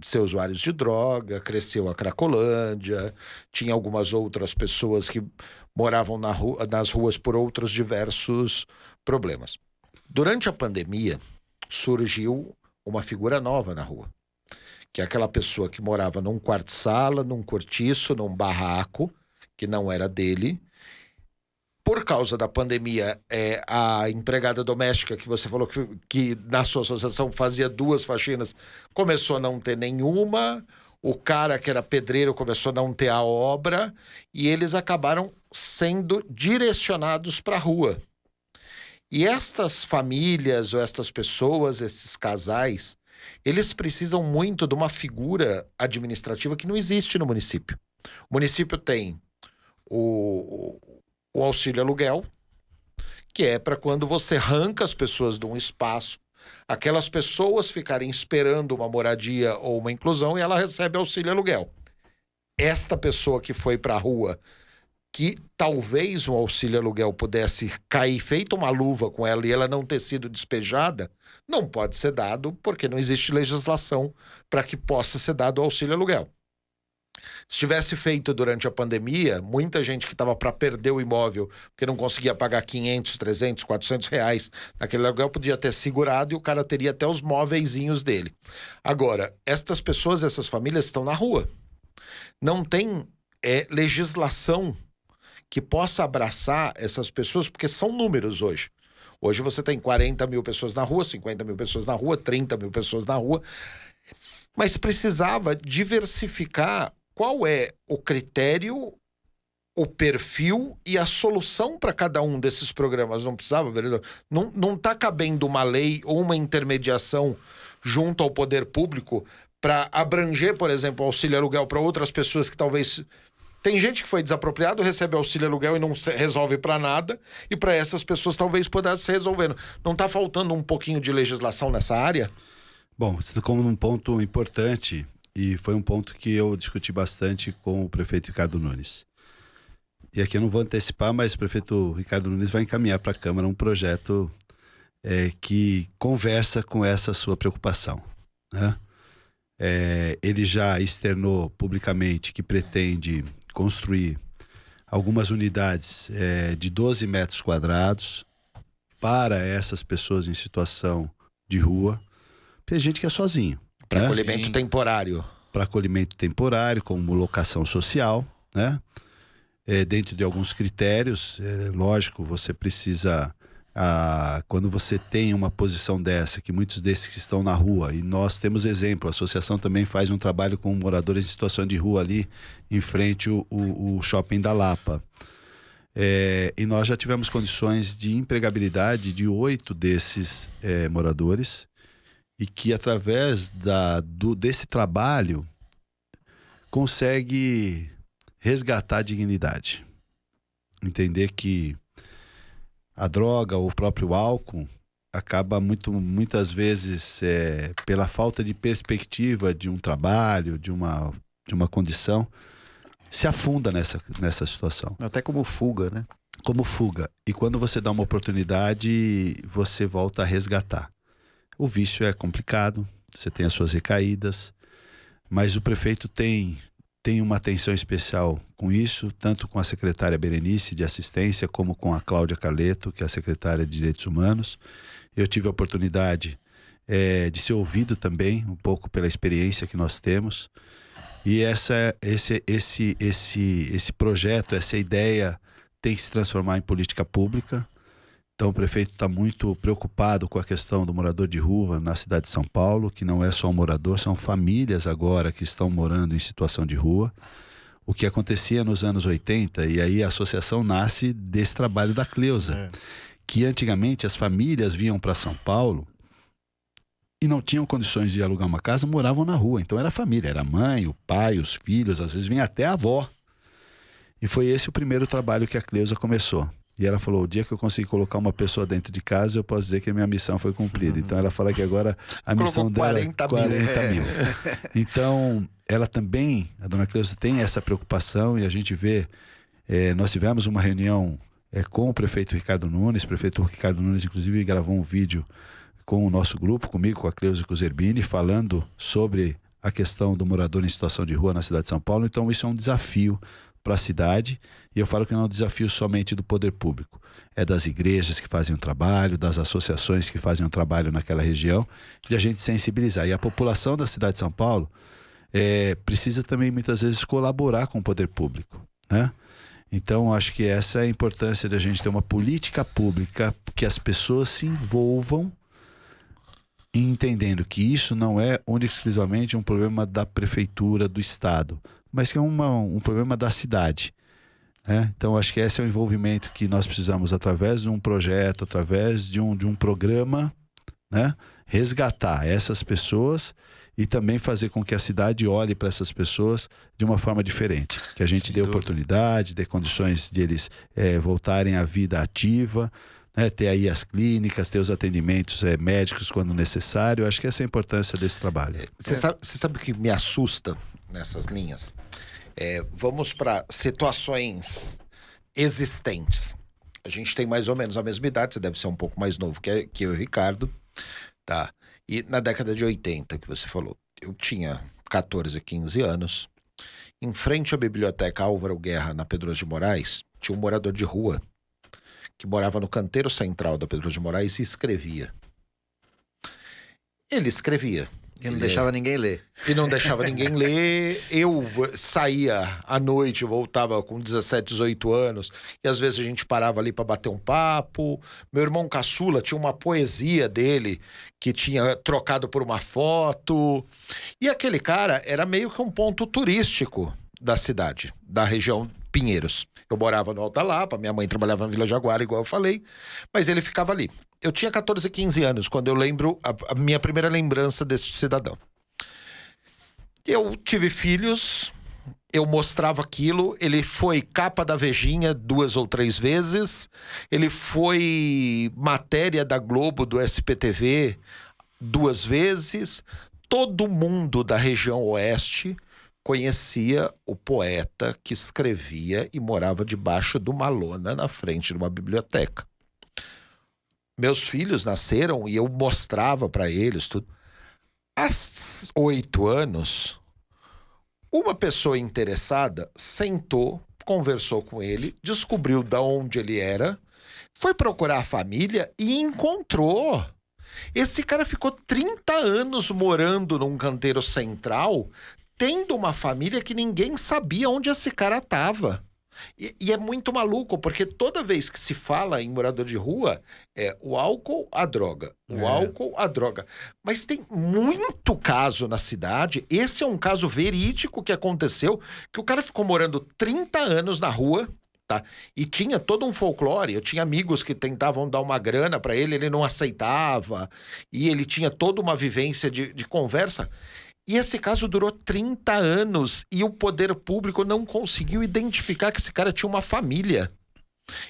ser usuários de droga, cresceu a Cracolândia, tinha algumas outras pessoas que moravam nas ruas por outros diversos problemas. Durante a pandemia, surgiu uma figura nova na rua, que é aquela pessoa que morava num quarto-sala, num cortiço, num barraco, que não era dele. Por causa da pandemia, a empregada doméstica que você falou que na sua associação fazia 2 faxinas, começou a não ter nenhuma. O cara que era pedreiro começou a não ter a obra e eles acabaram sendo direcionados para a rua. E estas famílias ou estas pessoas, esses casais, eles precisam muito de uma figura administrativa que não existe no município. O município tem o auxílio aluguel, que é para quando você arranca as pessoas de um espaço, aquelas pessoas ficarem esperando uma moradia ou uma inclusão e ela recebe auxílio aluguel. Esta pessoa que foi para a rua, que talvez um auxílio aluguel pudesse cair feito uma luva com ela e ela não ter sido despejada, não pode ser dado porque não existe legislação para que possa ser dado o auxílio aluguel. Se tivesse feito durante a pandemia, muita gente que estava para perder o imóvel porque não conseguia pagar 500, 300, 400 reais naquele aluguel podia ter segurado e o cara teria até os móveizinhos dele. Agora, estas pessoas, essas famílias estão na rua. Não tem legislação que possa abraçar essas pessoas, porque são números hoje. Hoje você tem 40 mil pessoas na rua, 50 mil pessoas na rua, 30 mil pessoas na rua, mas precisava diversificar qual é o critério, o perfil e a solução para cada um desses programas. Não precisava, vereador? Não está cabendo uma lei ou uma intermediação junto ao poder público para abranger, por exemplo, o auxílio aluguel para outras pessoas que talvez... Tem gente que foi desapropriado, recebe auxílio aluguel e não resolve para nada, e para essas pessoas talvez pudesse se resolvendo. Não está faltando um pouquinho de legislação nessa área?
Bom, você tocou num ponto importante, e foi um ponto que eu discuti bastante com o prefeito Ricardo Nunes. E aqui eu não vou antecipar, mas o prefeito Ricardo Nunes vai encaminhar para a Câmara um projeto que conversa com essa sua preocupação, né? Ele já externou publicamente que pretende construir algumas unidades de 12 metros quadrados para essas pessoas em situação de rua. Tem gente que é sozinho.
Para acolhimento temporário.
Para acolhimento temporário, como locação social, né? Dentro de alguns critérios, lógico, você precisa... quando você tem uma posição dessa, que muitos desses que estão na rua, e nós temos exemplo, a associação também faz um trabalho com moradores em situação de rua ali, em frente o shopping da Lapa. E nós já tivemos condições de empregabilidade de 8 desses moradores, e que através desse trabalho consegue resgatar a dignidade. Entender que a droga ou o próprio álcool acaba muitas vezes pela falta de perspectiva de um trabalho, de uma condição, se afunda nessa situação.
Até como fuga, né?
Como fuga. E quando você dá uma oportunidade, você volta a resgatar. O vício é complicado, você tem as suas recaídas, mas o prefeito tem uma atenção especial com isso, tanto com a secretária Berenice de Assistência, como com a Cláudia Carleto, que é a secretária de Direitos Humanos. Eu tive a oportunidade de ser ouvido também, um pouco pela experiência que nós temos. E esse projeto, essa ideia tem que se transformar em política pública. Então o prefeito está muito preocupado com a questão do morador de rua na cidade de São Paulo, que não é só um morador, são famílias agora que estão morando em situação de rua. O que acontecia nos anos 80, e aí a associação nasce desse trabalho da Cleusa, que antigamente as famílias vinham para São Paulo e não tinham condições de alugar uma casa, moravam na rua. Então era a família, era a mãe, o pai, os filhos, às vezes vinha até a avó. E foi esse o primeiro trabalho que a Cleusa começou. E ela falou, o dia que eu conseguir colocar uma pessoa dentro de casa, eu posso dizer que a minha missão foi cumprida. Então ela fala que agora a missão dela é 40 mil. Então ela também, a dona Cleusa, tem essa preocupação, e a gente vê, nós tivemos uma reunião com o prefeito Ricardo Nunes. O prefeito Ricardo Nunes inclusive gravou um vídeo com o nosso grupo, comigo, com a Cleusa e com o Zerbini, falando sobre a questão do morador em situação de rua na cidade de São Paulo. Então isso é um desafio para a cidade, e eu falo que não é um desafio somente do poder público, é das igrejas que fazem um trabalho, das associações que fazem um trabalho naquela região, de a gente sensibilizar. E a população da cidade de São Paulo precisa também muitas vezes colaborar com o poder público, né? Então acho que essa é a importância de a gente ter uma política pública que as pessoas se envolvam, entendendo que isso não é único e exclusivamente um problema da prefeitura, do estado, mas que é um problema da cidade, né? Então acho que esse é o envolvimento que nós precisamos, através de um projeto, através de um programa, né? Resgatar essas pessoas e também fazer com que a cidade olhe para essas pessoas de uma forma diferente, que a gente dê oportunidade, dê condições de eles voltarem à vida ativa, né? Ter aí as clínicas, ter os atendimentos médicos quando necessário. Acho que essa é a importância desse trabalho.
Você sabe o que me assusta nessas linhas? Vamos para situações existentes. A gente tem mais ou menos a mesma idade, você deve ser um pouco mais novo que eu e o Ricardo, tá? E na década de 80, que você falou, eu tinha 14, 15 anos, em frente à biblioteca Álvaro Guerra, na Pedroso de Moraes, tinha um morador de rua que morava no canteiro central da Pedroso de Moraes e escrevia. Ele escrevia.
E não deixava ninguém ler.
E não deixava ninguém ler. Eu saía à noite, voltava com 17, 18 anos, e às vezes a gente parava ali para bater um papo. Meu irmão caçula tinha uma poesia dele que tinha trocado por uma foto. E aquele cara era meio que um ponto turístico da cidade, da região Pinheiros. Eu morava no Alto da Lapa, minha mãe trabalhava na Vila Jaguara, igual eu falei, mas ele ficava ali. Eu tinha 14, 15 anos, quando eu lembro a minha primeira lembrança desse cidadão. Eu tive filhos, eu mostrava aquilo, ele foi capa da Vejinha 2 ou 3 vezes, ele foi matéria da Globo, do SPTV 2 vezes. Todo mundo da região oeste conhecia o poeta que escrevia e morava debaixo de uma lona na frente de uma biblioteca. Meus filhos nasceram e eu mostrava para eles tudo. Aos 8 anos, uma pessoa interessada sentou, conversou com ele, descobriu de onde ele era, foi procurar a família e encontrou. Esse cara ficou 30 anos morando num canteiro central, tendo uma família que ninguém sabia onde esse cara estava. E é muito maluco, porque toda vez que se fala em morador de rua, o álcool, a droga. O álcool, a droga. Mas tem muito caso na cidade. Esse é um caso verídico que aconteceu, que o cara ficou morando 30 anos na rua, tá? E tinha todo um folclore. Eu tinha amigos que tentavam dar uma grana pra ele, ele não aceitava. E ele tinha toda uma vivência de conversa. E esse caso durou 30 anos e o poder público não conseguiu identificar que esse cara tinha uma família.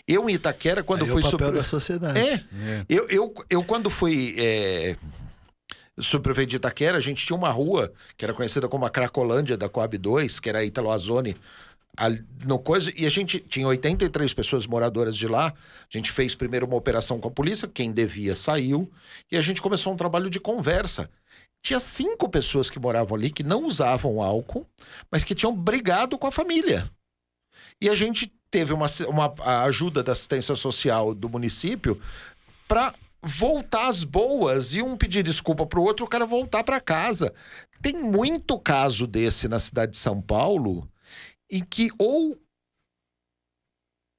Eu em Itaquera, quando fui...
É o papel da sociedade.
Eu quando fui subprefeito de Itaquera, a gente tinha uma rua que era conhecida como a Cracolândia da Coab 2, que era a Ítalo Azzoni, no coisa, e a gente tinha 83 pessoas moradoras de lá. A gente fez primeiro uma operação com a polícia, quem devia saiu, e a gente começou um trabalho de conversa. Tinha 5 pessoas que moravam ali que não usavam álcool, mas que tinham brigado com a família. E a gente teve a ajuda da assistência social do município para voltar às boas, e um pedir desculpa para o outro, o cara voltar para casa. Tem muito caso desse na cidade de São Paulo, em que ou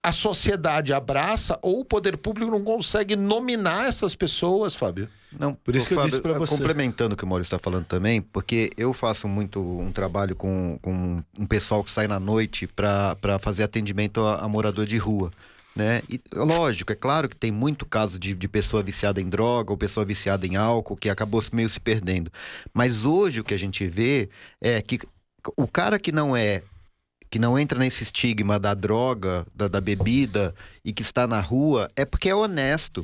a sociedade abraça ou o poder público não consegue nominar essas pessoas, Fábio.
Não,
por isso que eu disse para você.
Complementando o que o Maurício está falando também, porque eu faço muito um trabalho com um pessoal que sai na noite para fazer atendimento a morador de rua, né? E lógico, é claro que tem muito caso de pessoa viciada em droga ou pessoa viciada em álcool que acabou meio se perdendo. Mas hoje o que a gente vê é que o cara que não entra nesse estigma da droga, da bebida e que está na rua, é porque é honesto.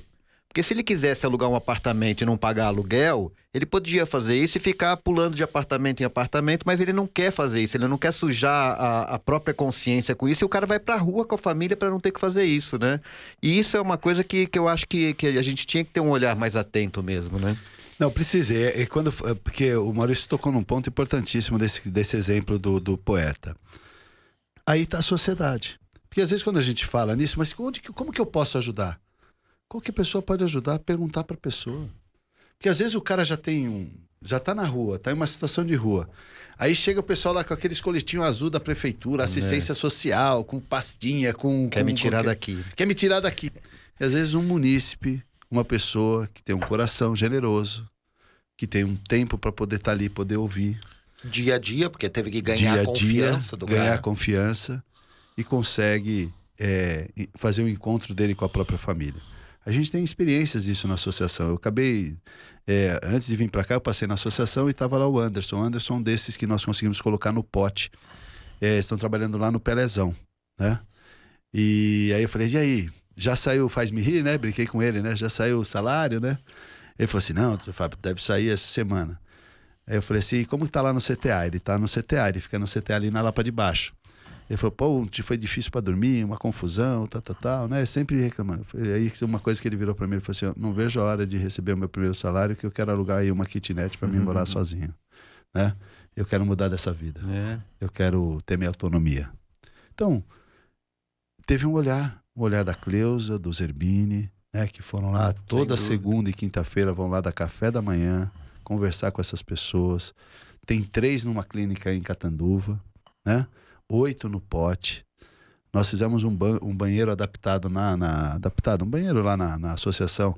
Porque se ele quisesse alugar um apartamento e não pagar aluguel, ele podia fazer isso e ficar pulando de apartamento em apartamento, mas ele não quer fazer isso, ele não quer sujar a própria consciência com isso, e o cara vai pra rua com a família para não ter que fazer isso, né? E isso é uma coisa que eu acho que a gente tinha que ter um olhar mais atento mesmo, né?
Não, precisa. Porque o Maurício tocou num ponto importantíssimo desse exemplo do poeta. Aí está a sociedade. Porque às vezes quando a gente fala nisso, mas como que eu posso ajudar? Qualquer pessoa pode ajudar, perguntar para a pessoa. Porque às vezes o cara já está na rua, está em uma situação de rua. Aí chega o pessoal lá com aqueles coletinhos azul da prefeitura, assistência social, com pastinha,
Quer me tirar daqui.
Quer me tirar daqui. E às vezes um munícipe, uma pessoa que tem um coração generoso, que tem um tempo para poder estar ali, poder ouvir.
Dia a dia, porque teve que ganhar a confiança do cara.
Ganhar a confiança e consegue fazer o encontro dele com a própria família. A gente tem experiências disso na associação. Eu acabei, antes de vir para cá, eu passei na associação e estava lá o Anderson. O Anderson é um desses que nós conseguimos colocar no pote. Estão trabalhando lá no Pelezão, né? E aí eu falei, e aí? Já saiu, faz-me rir, né? Brinquei com ele, né? Já saiu o salário, né? Ele falou assim, não, Fábio, deve sair essa semana. Aí eu falei assim, como que tá lá no CTA? Ele tá no CTA, ele fica no CTA ali na Lapa de Baixo. Ele falou, pô, foi difícil para dormir, uma confusão, tal, né? Sempre reclamando. Aí uma coisa que ele virou para mim, ele falou assim, eu não vejo a hora de receber o meu primeiro salário, que eu quero alugar aí uma kitnet para mim morar sozinho, né? Eu quero mudar dessa vida. Eu quero ter minha autonomia. Então, teve um olhar da Cleusa, do Zerbini, né? Que foram lá toda segunda e quinta-feira, vão lá dar café da manhã, conversar com essas pessoas. Tem 3 numa clínica em Catanduva, né? 8 no pote. Nós fizemos um banheiro adaptado um banheiro lá na associação,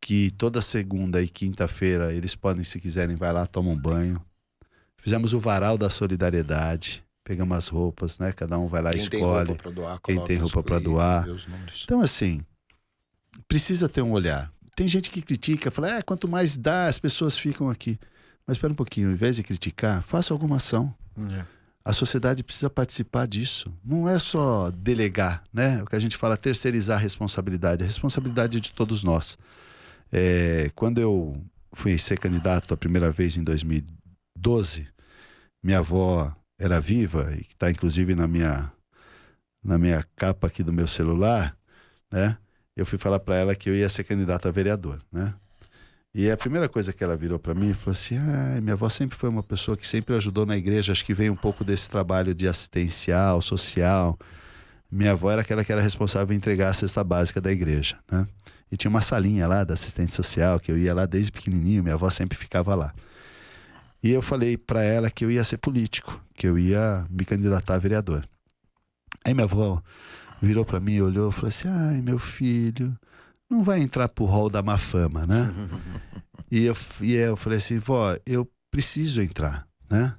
que toda segunda e quinta-feira eles podem, se quiserem, vai lá, tomam um banho. Fizemos o varal da solidariedade, pegamos as roupas, né? Cada um vai lá e escolhe. Quem tem roupa para doar. Então, assim, precisa ter um olhar. Tem gente que critica, fala, quanto mais dá, as pessoas ficam aqui. Mas espera um pouquinho, ao invés de criticar, faça alguma ação. A sociedade precisa participar disso. Não é só delegar, né? O que a gente fala, terceirizar a responsabilidade. A responsabilidade é de todos nós. Quando eu fui ser candidato a primeira vez em 2012, minha avó era viva, e que está inclusive na minha capa aqui do meu celular, né? Eu fui falar para ela que eu ia ser candidato a vereador, né? E a primeira coisa que ela virou para mim, falou assim, minha avó sempre foi uma pessoa que sempre ajudou na igreja, acho que veio um pouco desse trabalho de assistencial, social. Minha avó era aquela que era responsável em entregar a cesta básica da igreja, né? E tinha uma salinha lá da assistente social, que eu ia lá desde pequenininho, minha avó sempre ficava lá. E eu falei para ela que eu ia ser político, que eu ia me candidatar a vereador. Aí minha avó virou para mim, olhou e falou assim, meu filho, não vai entrar pro hall da má fama, né? e eu falei assim, vó, eu preciso entrar, né?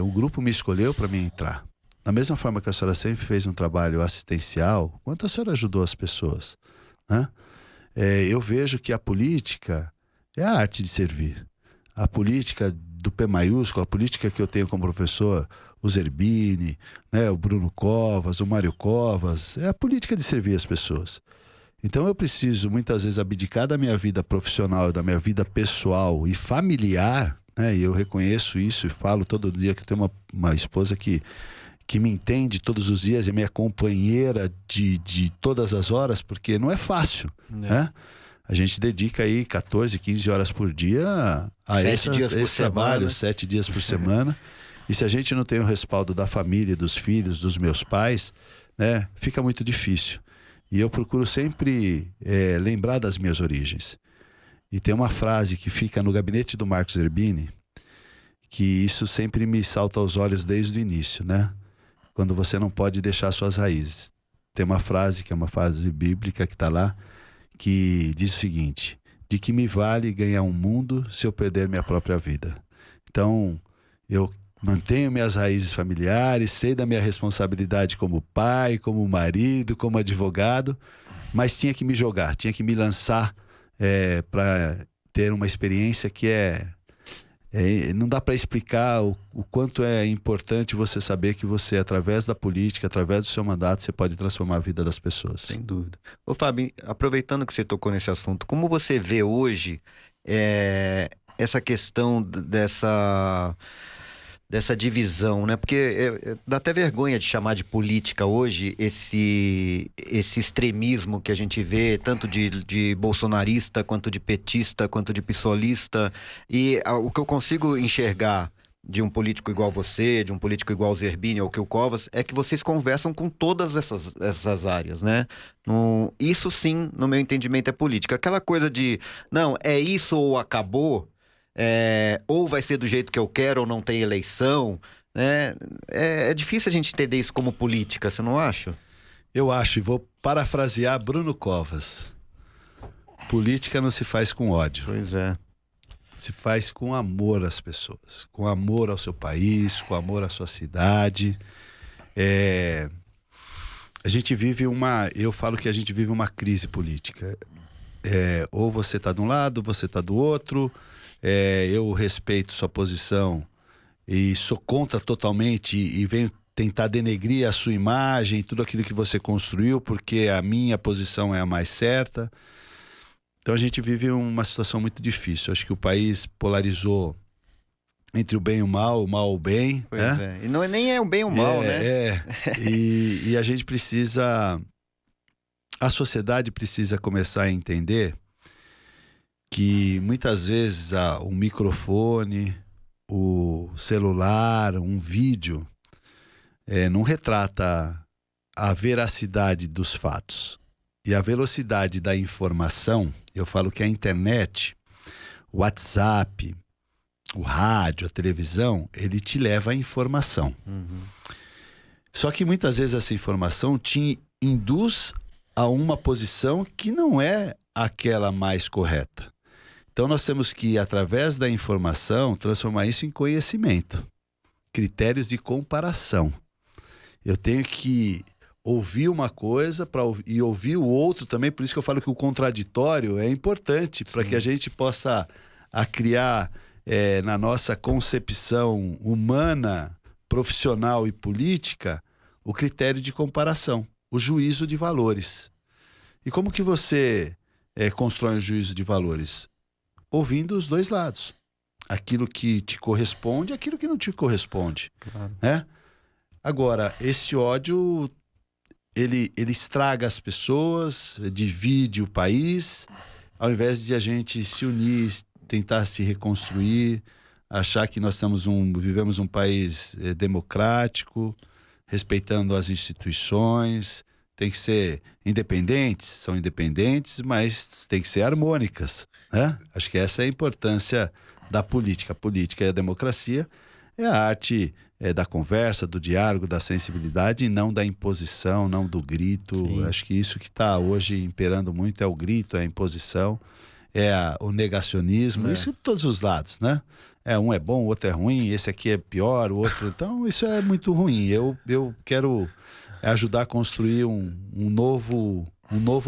O grupo me escolheu para mim entrar. Da mesma forma que a senhora sempre fez um trabalho assistencial, quanto a senhora ajudou as pessoas, né? Eu vejo que a política é a arte de servir. A política do P maiúsculo, a política que eu tenho como professor, o Zerbini, né, o Bruno Covas, o Mário Covas, é a política de servir as pessoas. Então eu preciso muitas vezes abdicar da minha vida profissional, da minha vida pessoal e familiar, né? E eu reconheço isso e falo todo dia que eu tenho uma esposa que me entende todos os dias, é minha companheira de todas as horas, porque não é fácil, né? A gente dedica aí 14, 15 horas por dia a esse trabalho, 7 dias por semana. E se a gente não tem o respaldo da família, dos filhos, dos meus pais, né, fica muito difícil. E eu procuro sempre lembrar das minhas origens. E tem uma frase que fica no gabinete do Marcos Zerbini, que isso sempre me salta aos olhos desde o início, né? Quando você não pode deixar suas raízes. Tem uma frase que é uma frase bíblica que está lá, que diz o seguinte: de que me vale ganhar um mundo se eu perder minha própria vida? Então, eu mantenho minhas raízes familiares, sei da minha responsabilidade como pai, como marido, como advogado, mas tinha que me jogar, tinha que me lançar para ter uma experiência que é Não dá para explicar o quanto é importante você saber que você, através da política, através do seu mandato, você pode transformar a vida das pessoas.
Sem dúvida. Ô, Fábio, aproveitando que você tocou nesse assunto, como você vê hoje essa questão dessa divisão, né? Porque dá até vergonha de chamar de política hoje esse extremismo que a gente vê, tanto de bolsonarista, quanto de petista, quanto de pissolista. E o que eu consigo enxergar de um político igual você, de um político igual o Zerbini ou o Covas, é que vocês conversam com todas essas áreas, né? Isso sim, no meu entendimento, é política. Aquela coisa de, não, é isso ou acabou... ou vai ser do jeito que eu quero ou não tem eleição, né? É difícil a gente entender isso como política, você não acha?
Eu acho, e vou parafrasear Bruno Covas. Política não se faz com ódio.
Pois é.
Se faz com amor às pessoas, com amor ao seu país, com amor à sua cidade. A gente vive eu falo que a gente vive uma crise política. Ou você está de um lado, você está do outro. Eu respeito sua posição e sou contra totalmente e venho tentar denegrir a sua imagem, tudo aquilo que você construiu, porque a minha posição é a mais certa. Então a gente vive uma situação muito difícil. Acho que o país polarizou entre o bem e o mal o bem.
Pois é. E nem é o bem e o mal, né?
E a gente precisa... A sociedade precisa começar a entender que muitas vezes o microfone, o celular, um vídeo, não retrata a veracidade dos fatos. E a velocidade da informação, eu falo que a internet, o WhatsApp, o rádio, a televisão, ele te leva à informação.
Uhum.
Só que muitas vezes essa informação te induz a uma posição que não é aquela mais correta. Então nós temos que, através da informação, transformar isso em conhecimento. Critérios de comparação. Eu tenho que ouvir uma coisa e ouvir o outro também, por isso que eu falo que o contraditório é importante para que a gente possa criar na nossa concepção humana, profissional e política o critério de comparação, o juízo de valores. E como que você constrói um juízo de valores? Ouvindo os dois lados. Aquilo que te corresponde e aquilo que não te corresponde.
Claro.
Né? Agora, esse ódio, ele estraga as pessoas, divide o país, ao invés de a gente se unir, tentar se reconstruir, achar que nós vivemos um país democrático, respeitando as instituições, tem que ser independentes, são independentes, mas tem que ser harmônicas, né? Acho que essa é a importância da política. A política e a democracia é a arte da conversa, do diálogo, da sensibilidade, e não da imposição, não do grito.
Sim.
Acho que isso que está hoje imperando muito é o grito, é a imposição, o negacionismo, isso de todos os lados, né? Um é bom, o outro é ruim, esse aqui é pior, o outro... Então, isso é muito ruim. Eu quero ajudar a construir um novo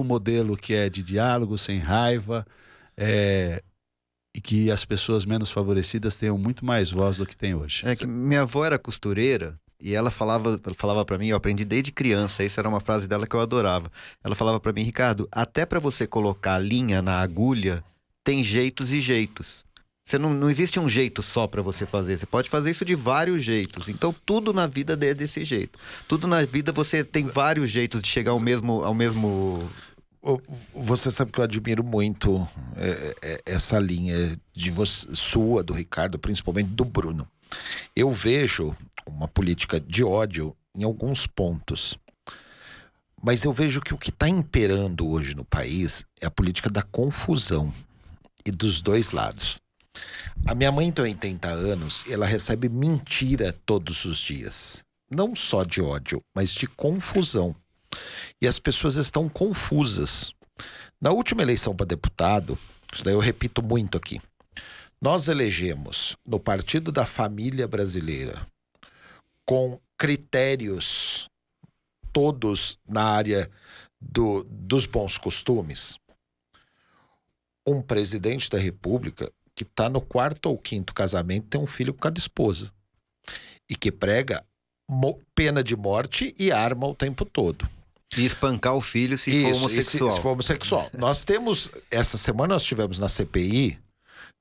modelo que é de diálogo, sem raiva, e que as pessoas menos favorecidas tenham muito mais voz do que tem hoje.
Que minha avó era costureira e ela falava para mim, eu aprendi desde criança, isso era uma frase dela que eu adorava. Ela falava para mim, Ricardo, até para você colocar a linha na agulha, tem jeitos e jeitos. Não existe um jeito só para você fazer. Você pode fazer isso de vários jeitos. Então, tudo na vida é desse jeito. Tudo na vida você tem vários jeitos de chegar ao mesmo...
Você sabe que eu admiro muito essa linha sua, do Ricardo, principalmente do Bruno. Eu vejo uma política de ódio em alguns pontos. Mas eu vejo que o que está imperando hoje no país é a política da confusão. E dos dois lados. A minha mãe tem 80 anos e ela recebe mentira todos os dias. Não só de ódio, mas de confusão. E as pessoas estão confusas. Na última eleição para deputado, isso daí eu repito muito aqui, nós elegemos no Partido da Família Brasileira, com critérios todos na área dos bons costumes, um presidente da República que tá no 4º ou 5º casamento, tem um filho com cada esposa. E que prega pena de morte e arma o tempo todo.
E espancar o filho se for homossexual.
Se for homossexual. Nós temos, essa semana nós tivemos na CPI,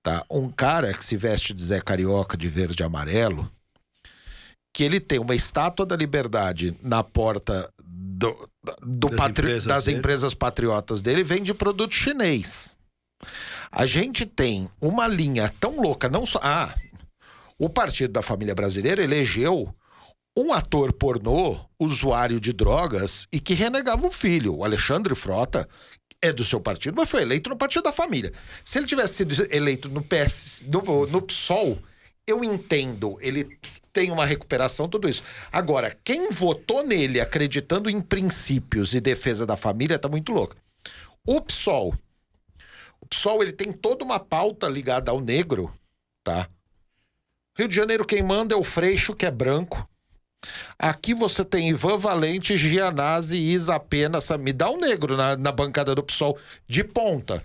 tá, um cara que se veste de Zé Carioca de verde e amarelo, que ele tem uma estátua da liberdade na porta das empresas patriotas dele, vende produto chinês. A gente tem uma linha tão louca, não só... o Partido da Família Brasileira elegeu um ator pornô, usuário de drogas, e que renegava o filho. O Alexandre Frota é do seu partido, mas foi eleito no Partido da Família. Se ele tivesse sido eleito no PSOL, eu entendo, ele tem uma recuperação, tudo isso. Agora, quem votou nele acreditando em princípios e defesa da família tá muito louco. O PSOL, ele tem toda uma pauta ligada ao negro, tá? Rio de Janeiro, quem manda é o Freixo, que é branco. Aqui você tem Ivan Valente, Gianazzi, Isa Pena, me dá um negro na bancada do PSOL de ponta,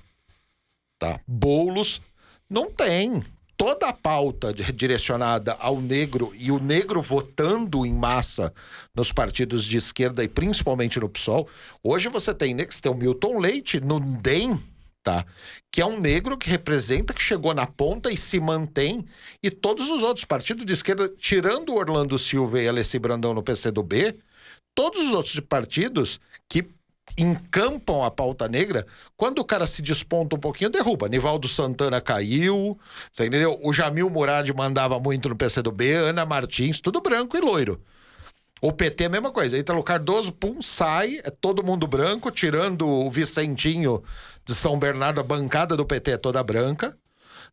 tá? Boulos, não tem. Toda a pauta direcionada ao negro e o negro votando em massa nos partidos de esquerda e principalmente no PSOL. Hoje você tem o Milton Leite no DEM, tá? Que é um negro que representa, que chegou na ponta e se mantém, e todos os outros partidos de esquerda, tirando o Orlando Silva e Alessi Brandão no PCdoB, todos os outros partidos que encampam a pauta negra, quando o cara se desponta um pouquinho, derruba. Nivaldo Santana caiu, você entendeu? O Jamil Murad mandava muito no PCdoB, Ana Martins, tudo branco e loiro. O PT é a mesma coisa. Ítalo Cardoso, sai, é todo mundo branco, tirando o Vicentinho de São Bernardo, a bancada do PT é toda branca,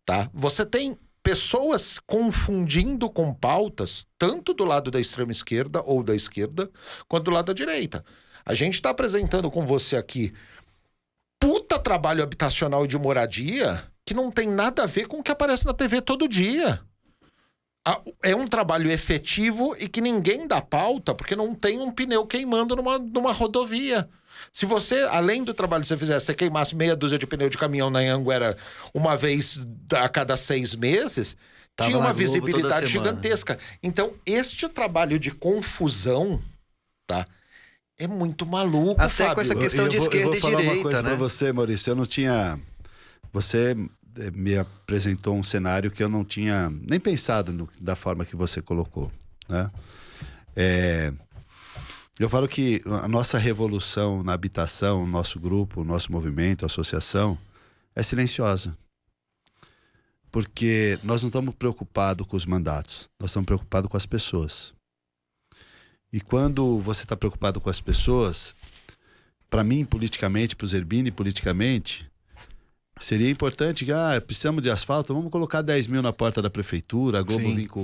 tá? Você tem pessoas confundindo com pautas, tanto do lado da extrema esquerda ou da esquerda, quanto do lado da direita. A gente está apresentando com você aqui puta trabalho habitacional e de moradia que não tem nada a ver com o que aparece na TV todo dia. É um trabalho efetivo e que ninguém dá pauta porque não tem um pneu queimando numa rodovia. Se você, além do trabalho que você fizesse, você queimasse meia dúzia de pneu de caminhão na Anhanguera uma vez a cada 6 meses, tinha uma visibilidade gigantesca. Então, este trabalho de confusão, tá? É muito maluco,
até
Fábio.
Com essa questão de esquerda e direita,
eu vou falar uma coisa
né?
pra você, Maurício. Eu não tinha... Você me apresentou um cenário que eu não tinha nem pensado da forma que você colocou, né? Eu falo que a nossa revolução na habitação, o nosso grupo, o nosso movimento, a associação, é silenciosa. Porque nós não estamos preocupados com os mandatos, nós estamos preocupados com as pessoas. E quando você está preocupado com as pessoas, para mim, politicamente, para o Zerbini, politicamente, seria importante que, precisamos de asfalto, vamos colocar 10 mil na porta da prefeitura, a Globo vir com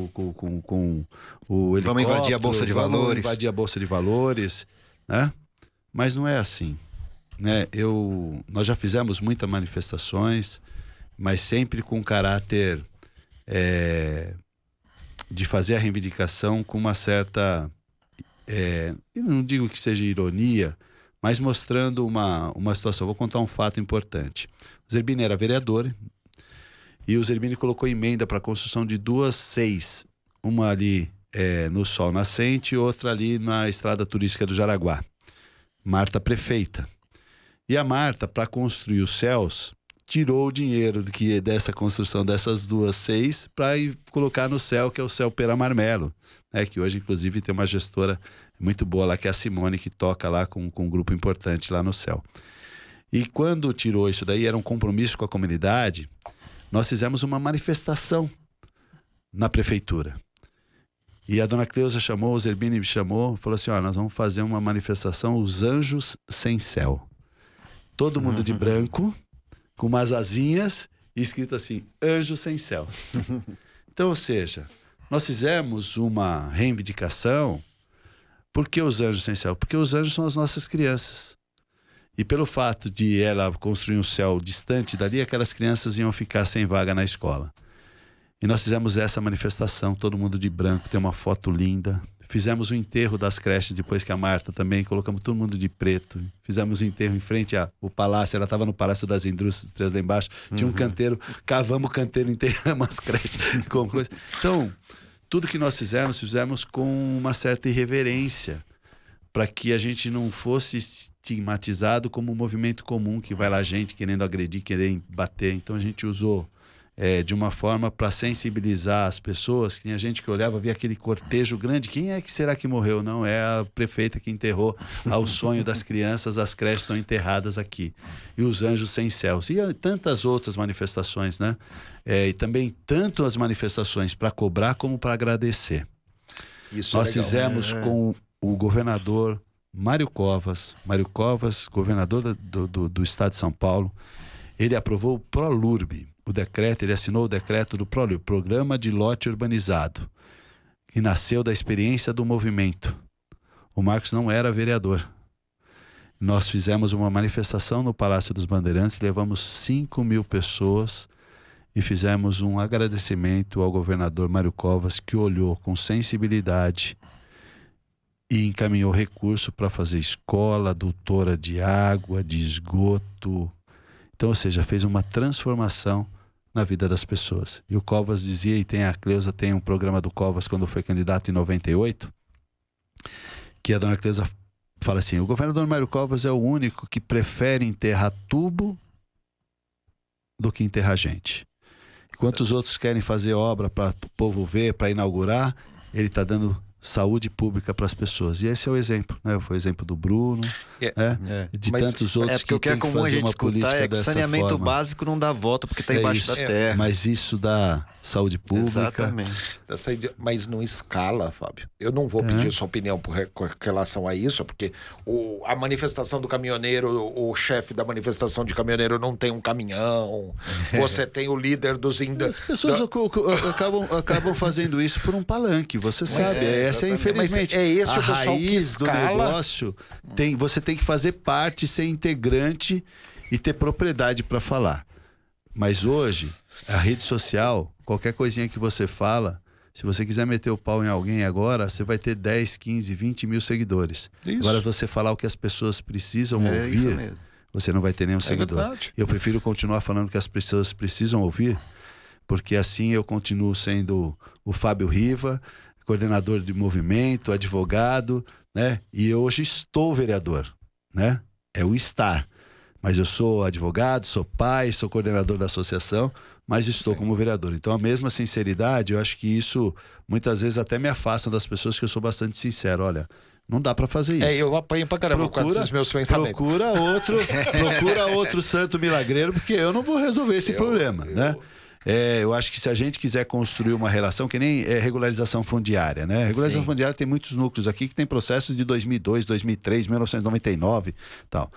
o helicóptero.
Vamos invadir a Bolsa de Valores.
Vamos invadir a Bolsa de Valores, né? Mas não é assim, né? Nós já fizemos muitas manifestações, mas sempre com caráter de fazer a reivindicação com uma certa... eu não digo que seja ironia, mas mostrando uma situação. Vou contar um fato importante. O Zerbini era vereador e o Zerbini colocou emenda para a construção de 2 CEIs, uma ali no Sol Nascente e outra ali na Estrada Turística do Jaraguá. Marta prefeita. E a Marta, para construir os céus, tirou o dinheiro dessa construção dessas 2 CEIs para colocar no céu, que é o Céu Pera Marmelo, né? Que hoje, inclusive, tem uma gestora muito boa lá, que é a Simone, que toca lá com um grupo importante lá no céu. E quando tirou isso daí, era um compromisso com a comunidade, nós fizemos uma manifestação na prefeitura. E a dona Cleusa chamou, o Zerbini me chamou, falou assim, nós vamos fazer uma manifestação, os Anjos Sem Céu. Todo mundo de branco, com umas asinhas, e escrito assim, Anjos Sem Céu. Então, ou seja, nós fizemos uma reivindicação. Por que os anjos sem céu? Porque os anjos são as nossas crianças. E pelo fato de ela construir um céu distante dali, aquelas crianças iam ficar sem vaga na escola. E nós fizemos essa manifestação, todo mundo de branco, tem uma foto linda, Fizemos o enterro das creches depois que a Marta também, colocamos todo mundo de preto. Fizemos o enterro em frente ao palácio, ela estava no Palácio das Indústrias lá embaixo, tinha um canteiro, cavamos o canteiro, enterramos as creches com coisa. Então, tudo que nós fizemos com uma certa irreverência, para que a gente não fosse estigmatizado como um movimento comum, que vai lá gente querendo agredir, querendo bater. Então a gente usou de uma forma para sensibilizar as pessoas, que tinha gente que olhava, via aquele cortejo grande, quem é que será que morreu? Não, é a prefeita que enterrou ao sonho das crianças, as creches estão enterradas aqui. E os anjos sem céus. E tantas outras manifestações, né? E também tanto as manifestações para cobrar como para agradecer.
Isso
Nós
é legal.
fizemos com o governador Mário Covas, governador do estado de São Paulo. Ele aprovou o ProLurb, o decreto, ele assinou o decreto do ProLurb, Programa de Lote Urbanizado, que nasceu da experiência do movimento. O Marcos não era vereador. Nós fizemos uma manifestação no Palácio dos Bandeirantes, levamos 5.000 pessoas e fizemos um agradecimento ao governador Mário Covas, que olhou com sensibilidade e encaminhou recurso para fazer escola, adutora de água, de esgoto. Então, ou seja, fez uma transformação na vida das pessoas. E o Covas dizia, e a Cleusa tem um programa do Covas quando foi candidato em 98, que a dona Cleusa fala assim, o governador Mário Covas é o único que prefere enterrar tubo do que enterrar gente. Enquanto os outros querem fazer obra para o povo ver, para inaugurar, ele está dando saúde pública para as pessoas. E esse é o exemplo, né? Foi o exemplo do Bruno, de tantos outros
porque o que é comum a gente escutar é que saneamento
forma.
Básico não dá volta porque está embaixo da terra.
Mas isso dá saúde pública.
Exatamente.
Mas não escala, Fábio. Eu não vou pedir sua opinião com relação a isso, porque a manifestação do caminhoneiro, o chefe da manifestação de caminhoneiro não tem um caminhão, você tem o líder dos...
As pessoas acabam fazendo isso por um palanque, você sabe. Essa é, infelizmente,
é esse
a
o pessoal que
raiz do
escala.
negócio. Você tem que fazer parte, ser integrante e ter propriedade para falar. Mas hoje, a rede social, qualquer coisinha que você fala, se você quiser meter o pau em alguém agora, você vai ter 10, 15, 20 mil seguidores.
Isso.
Agora, você falar o que as pessoas precisam
Isso
ouvir,
mesmo.
você não vai ter nenhum seguidor.
Verdade.
Eu prefiro continuar falando que as pessoas precisam ouvir, porque assim eu continuo sendo o Fábio Riva, coordenador de movimento, advogado, né? E eu hoje estou vereador, né? É o estar. Mas eu sou advogado, sou pai, sou coordenador da associação, mas estou como vereador. Então, a mesma sinceridade, eu acho que isso muitas vezes até me afasta das pessoas, que eu sou bastante sincero. Olha, não dá para fazer isso.
Eu apanho pra caramba com esses meus pensamentos.
Procura outro santo milagreiro, porque eu não vou resolver esse problema, né? Eu acho que se a gente quiser construir uma relação, que nem regularização fundiária, né? Regularização fundiária tem muitos núcleos aqui que tem processos de 2002, 2003, 1999 e tal.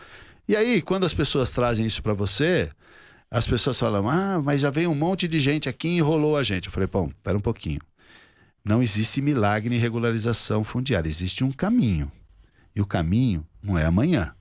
E aí, quando as pessoas trazem isso para você, as pessoas falam, mas já veio um monte de gente aqui e enrolou a gente. Eu falei, pera um pouquinho. Não existe milagre em regularização fundiária, existe um caminho. E o caminho não é amanhã.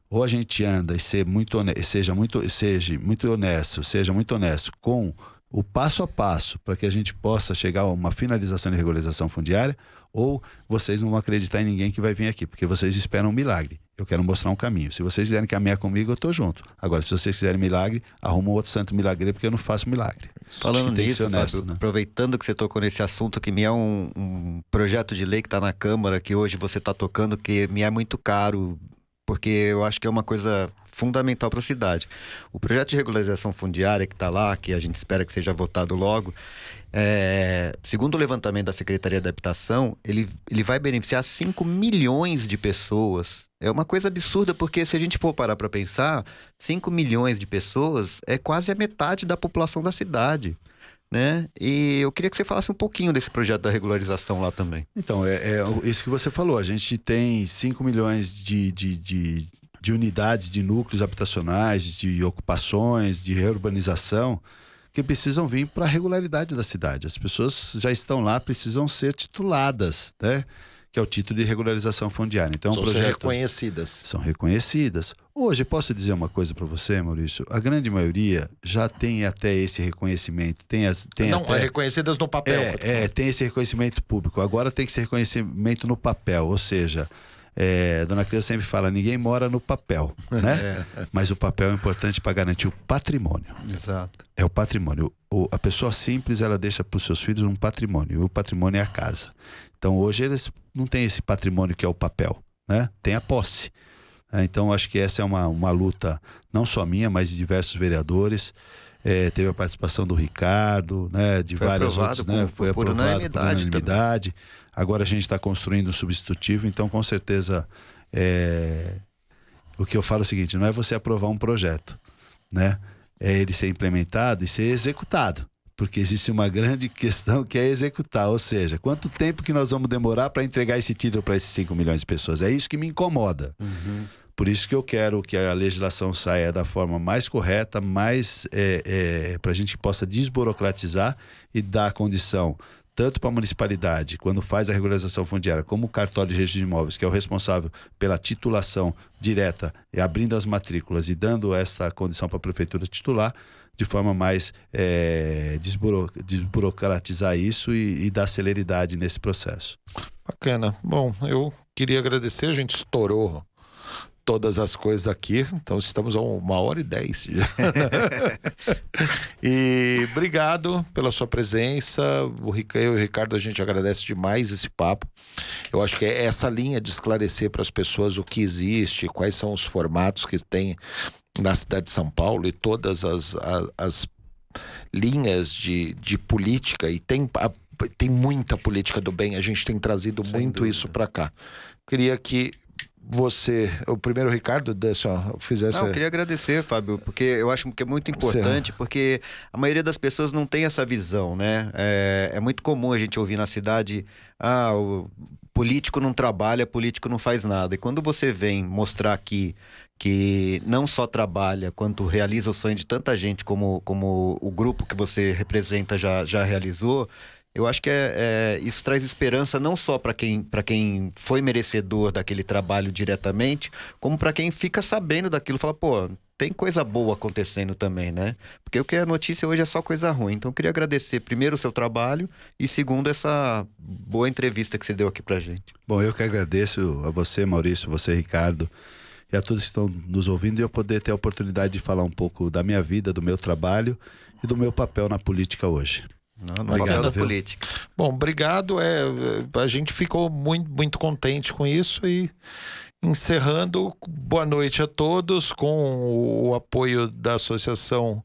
Ou a gente anda e seja muito honesto com o passo a passo para que a gente possa chegar a uma finalização de regularização fundiária, ou vocês não vão acreditar em ninguém que vai vir aqui, porque vocês esperam um milagre. Eu quero mostrar um caminho. Se vocês quiserem caminhar comigo, eu estou junto. Agora, se vocês quiserem milagre, arruma um outro santo milagreiro, porque eu não faço milagre.
Falando nisso,
honesto,
Fábio,
né?
aproveitando que você tocou nesse assunto, que me é um projeto de lei que está na Câmara, que hoje você está tocando, que me é muito caro, porque eu acho que é uma coisa fundamental para a cidade. O projeto de regularização fundiária que está lá, que a gente espera que seja votado logo, segundo o levantamento da Secretaria da Habitação, ele vai beneficiar 5 milhões de pessoas. É uma coisa absurda, porque se a gente for parar para pensar, 5 milhões de pessoas é quase a metade da população da cidade, né? E eu queria que você falasse um pouquinho desse projeto da regularização lá também.
Então, isso que você falou. A gente tem 5 milhões de unidades, de núcleos habitacionais, de ocupações, de reurbanização, que precisam vir para a regularidade da cidade. As pessoas já estão lá, precisam ser tituladas, né? que é o título de regularização fundiária. Então,
São reconhecidas.
São reconhecidas. Hoje, posso dizer uma coisa para você, Maurício? A grande maioria já tem até esse reconhecimento.
Reconhecidas no papel.
Tem esse reconhecimento público. Agora tem que ser reconhecimento no papel, ou seja... Dona Cleusa sempre fala, ninguém mora no papel, né? Mas o papel é importante para garantir o patrimônio.
Exato.
É o patrimônio. A pessoa simples, ela deixa para os seus filhos um patrimônio. E o patrimônio é a casa. Então hoje eles não têm esse patrimônio que é o papel, né? Tem a posse. Então acho que essa é uma luta não só minha, mas de diversos vereadores. Teve a participação do Ricardo, né? De vários outros, né? Foi aprovado por unanimidade. Agora a gente está construindo um substitutivo, então com certeza o que eu falo é o seguinte, não é você aprovar um projeto, né? É ele ser implementado e ser executado, porque existe uma grande questão que é executar, ou seja, quanto tempo que nós vamos demorar para entregar esse título para esses 5 milhões de pessoas? É isso que me incomoda. Por isso que eu quero que a legislação saia da forma mais correta, para a gente possa desburocratizar e dar a condição tanto para a municipalidade, quando faz a regularização fundiária, como o cartório de registro de imóveis, que é o responsável pela titulação direta, e abrindo as matrículas e dando essa condição para a prefeitura titular, de forma mais desburocratizar isso e dar celeridade nesse processo.
Bacana. Bom, eu queria agradecer, a gente estourou todas as coisas aqui, então estamos a 1h10 já. E obrigado pela sua presença. Eu e o Ricardo, a gente agradece demais esse papo. Eu acho que é essa linha de esclarecer para as pessoas o que existe, quais são os formatos que tem na cidade de São Paulo e todas as linhas de política, e tem muita política do bem, a gente tem trazido muito isso para cá. Queria que o primeiro Ricardo fizesse...
Não, eu queria agradecer, Fábio, porque eu acho que é muito importante, porque a maioria das pessoas não tem essa visão, né? É muito comum a gente ouvir na cidade, o político não trabalha, político não faz nada. E quando você vem mostrar aqui que não só trabalha, quanto realiza o sonho de tanta gente, como o grupo que você representa já realizou, eu acho que isso traz esperança não só para quem foi merecedor daquele trabalho diretamente, como para quem fica sabendo daquilo, fala, pô, tem coisa boa acontecendo também, né? Porque o que é notícia hoje é só coisa ruim. Então eu queria agradecer primeiro o seu trabalho e segundo essa boa entrevista que você deu aqui pra gente.
Bom, eu que agradeço a você, Maurício, você, Ricardo, e a todos que estão nos ouvindo, e eu poder ter a oportunidade de falar um pouco da minha vida, do meu trabalho e do meu papel na política hoje.
No papel da política.
Bom, obrigado. A gente ficou muito, muito contente com isso e encerrando, boa noite a todos, com o apoio da Associação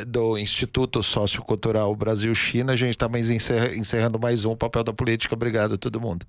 do Instituto Sociocultural Brasil-China. A gente está encerrando mais um Papel da Política. Obrigado a todo mundo.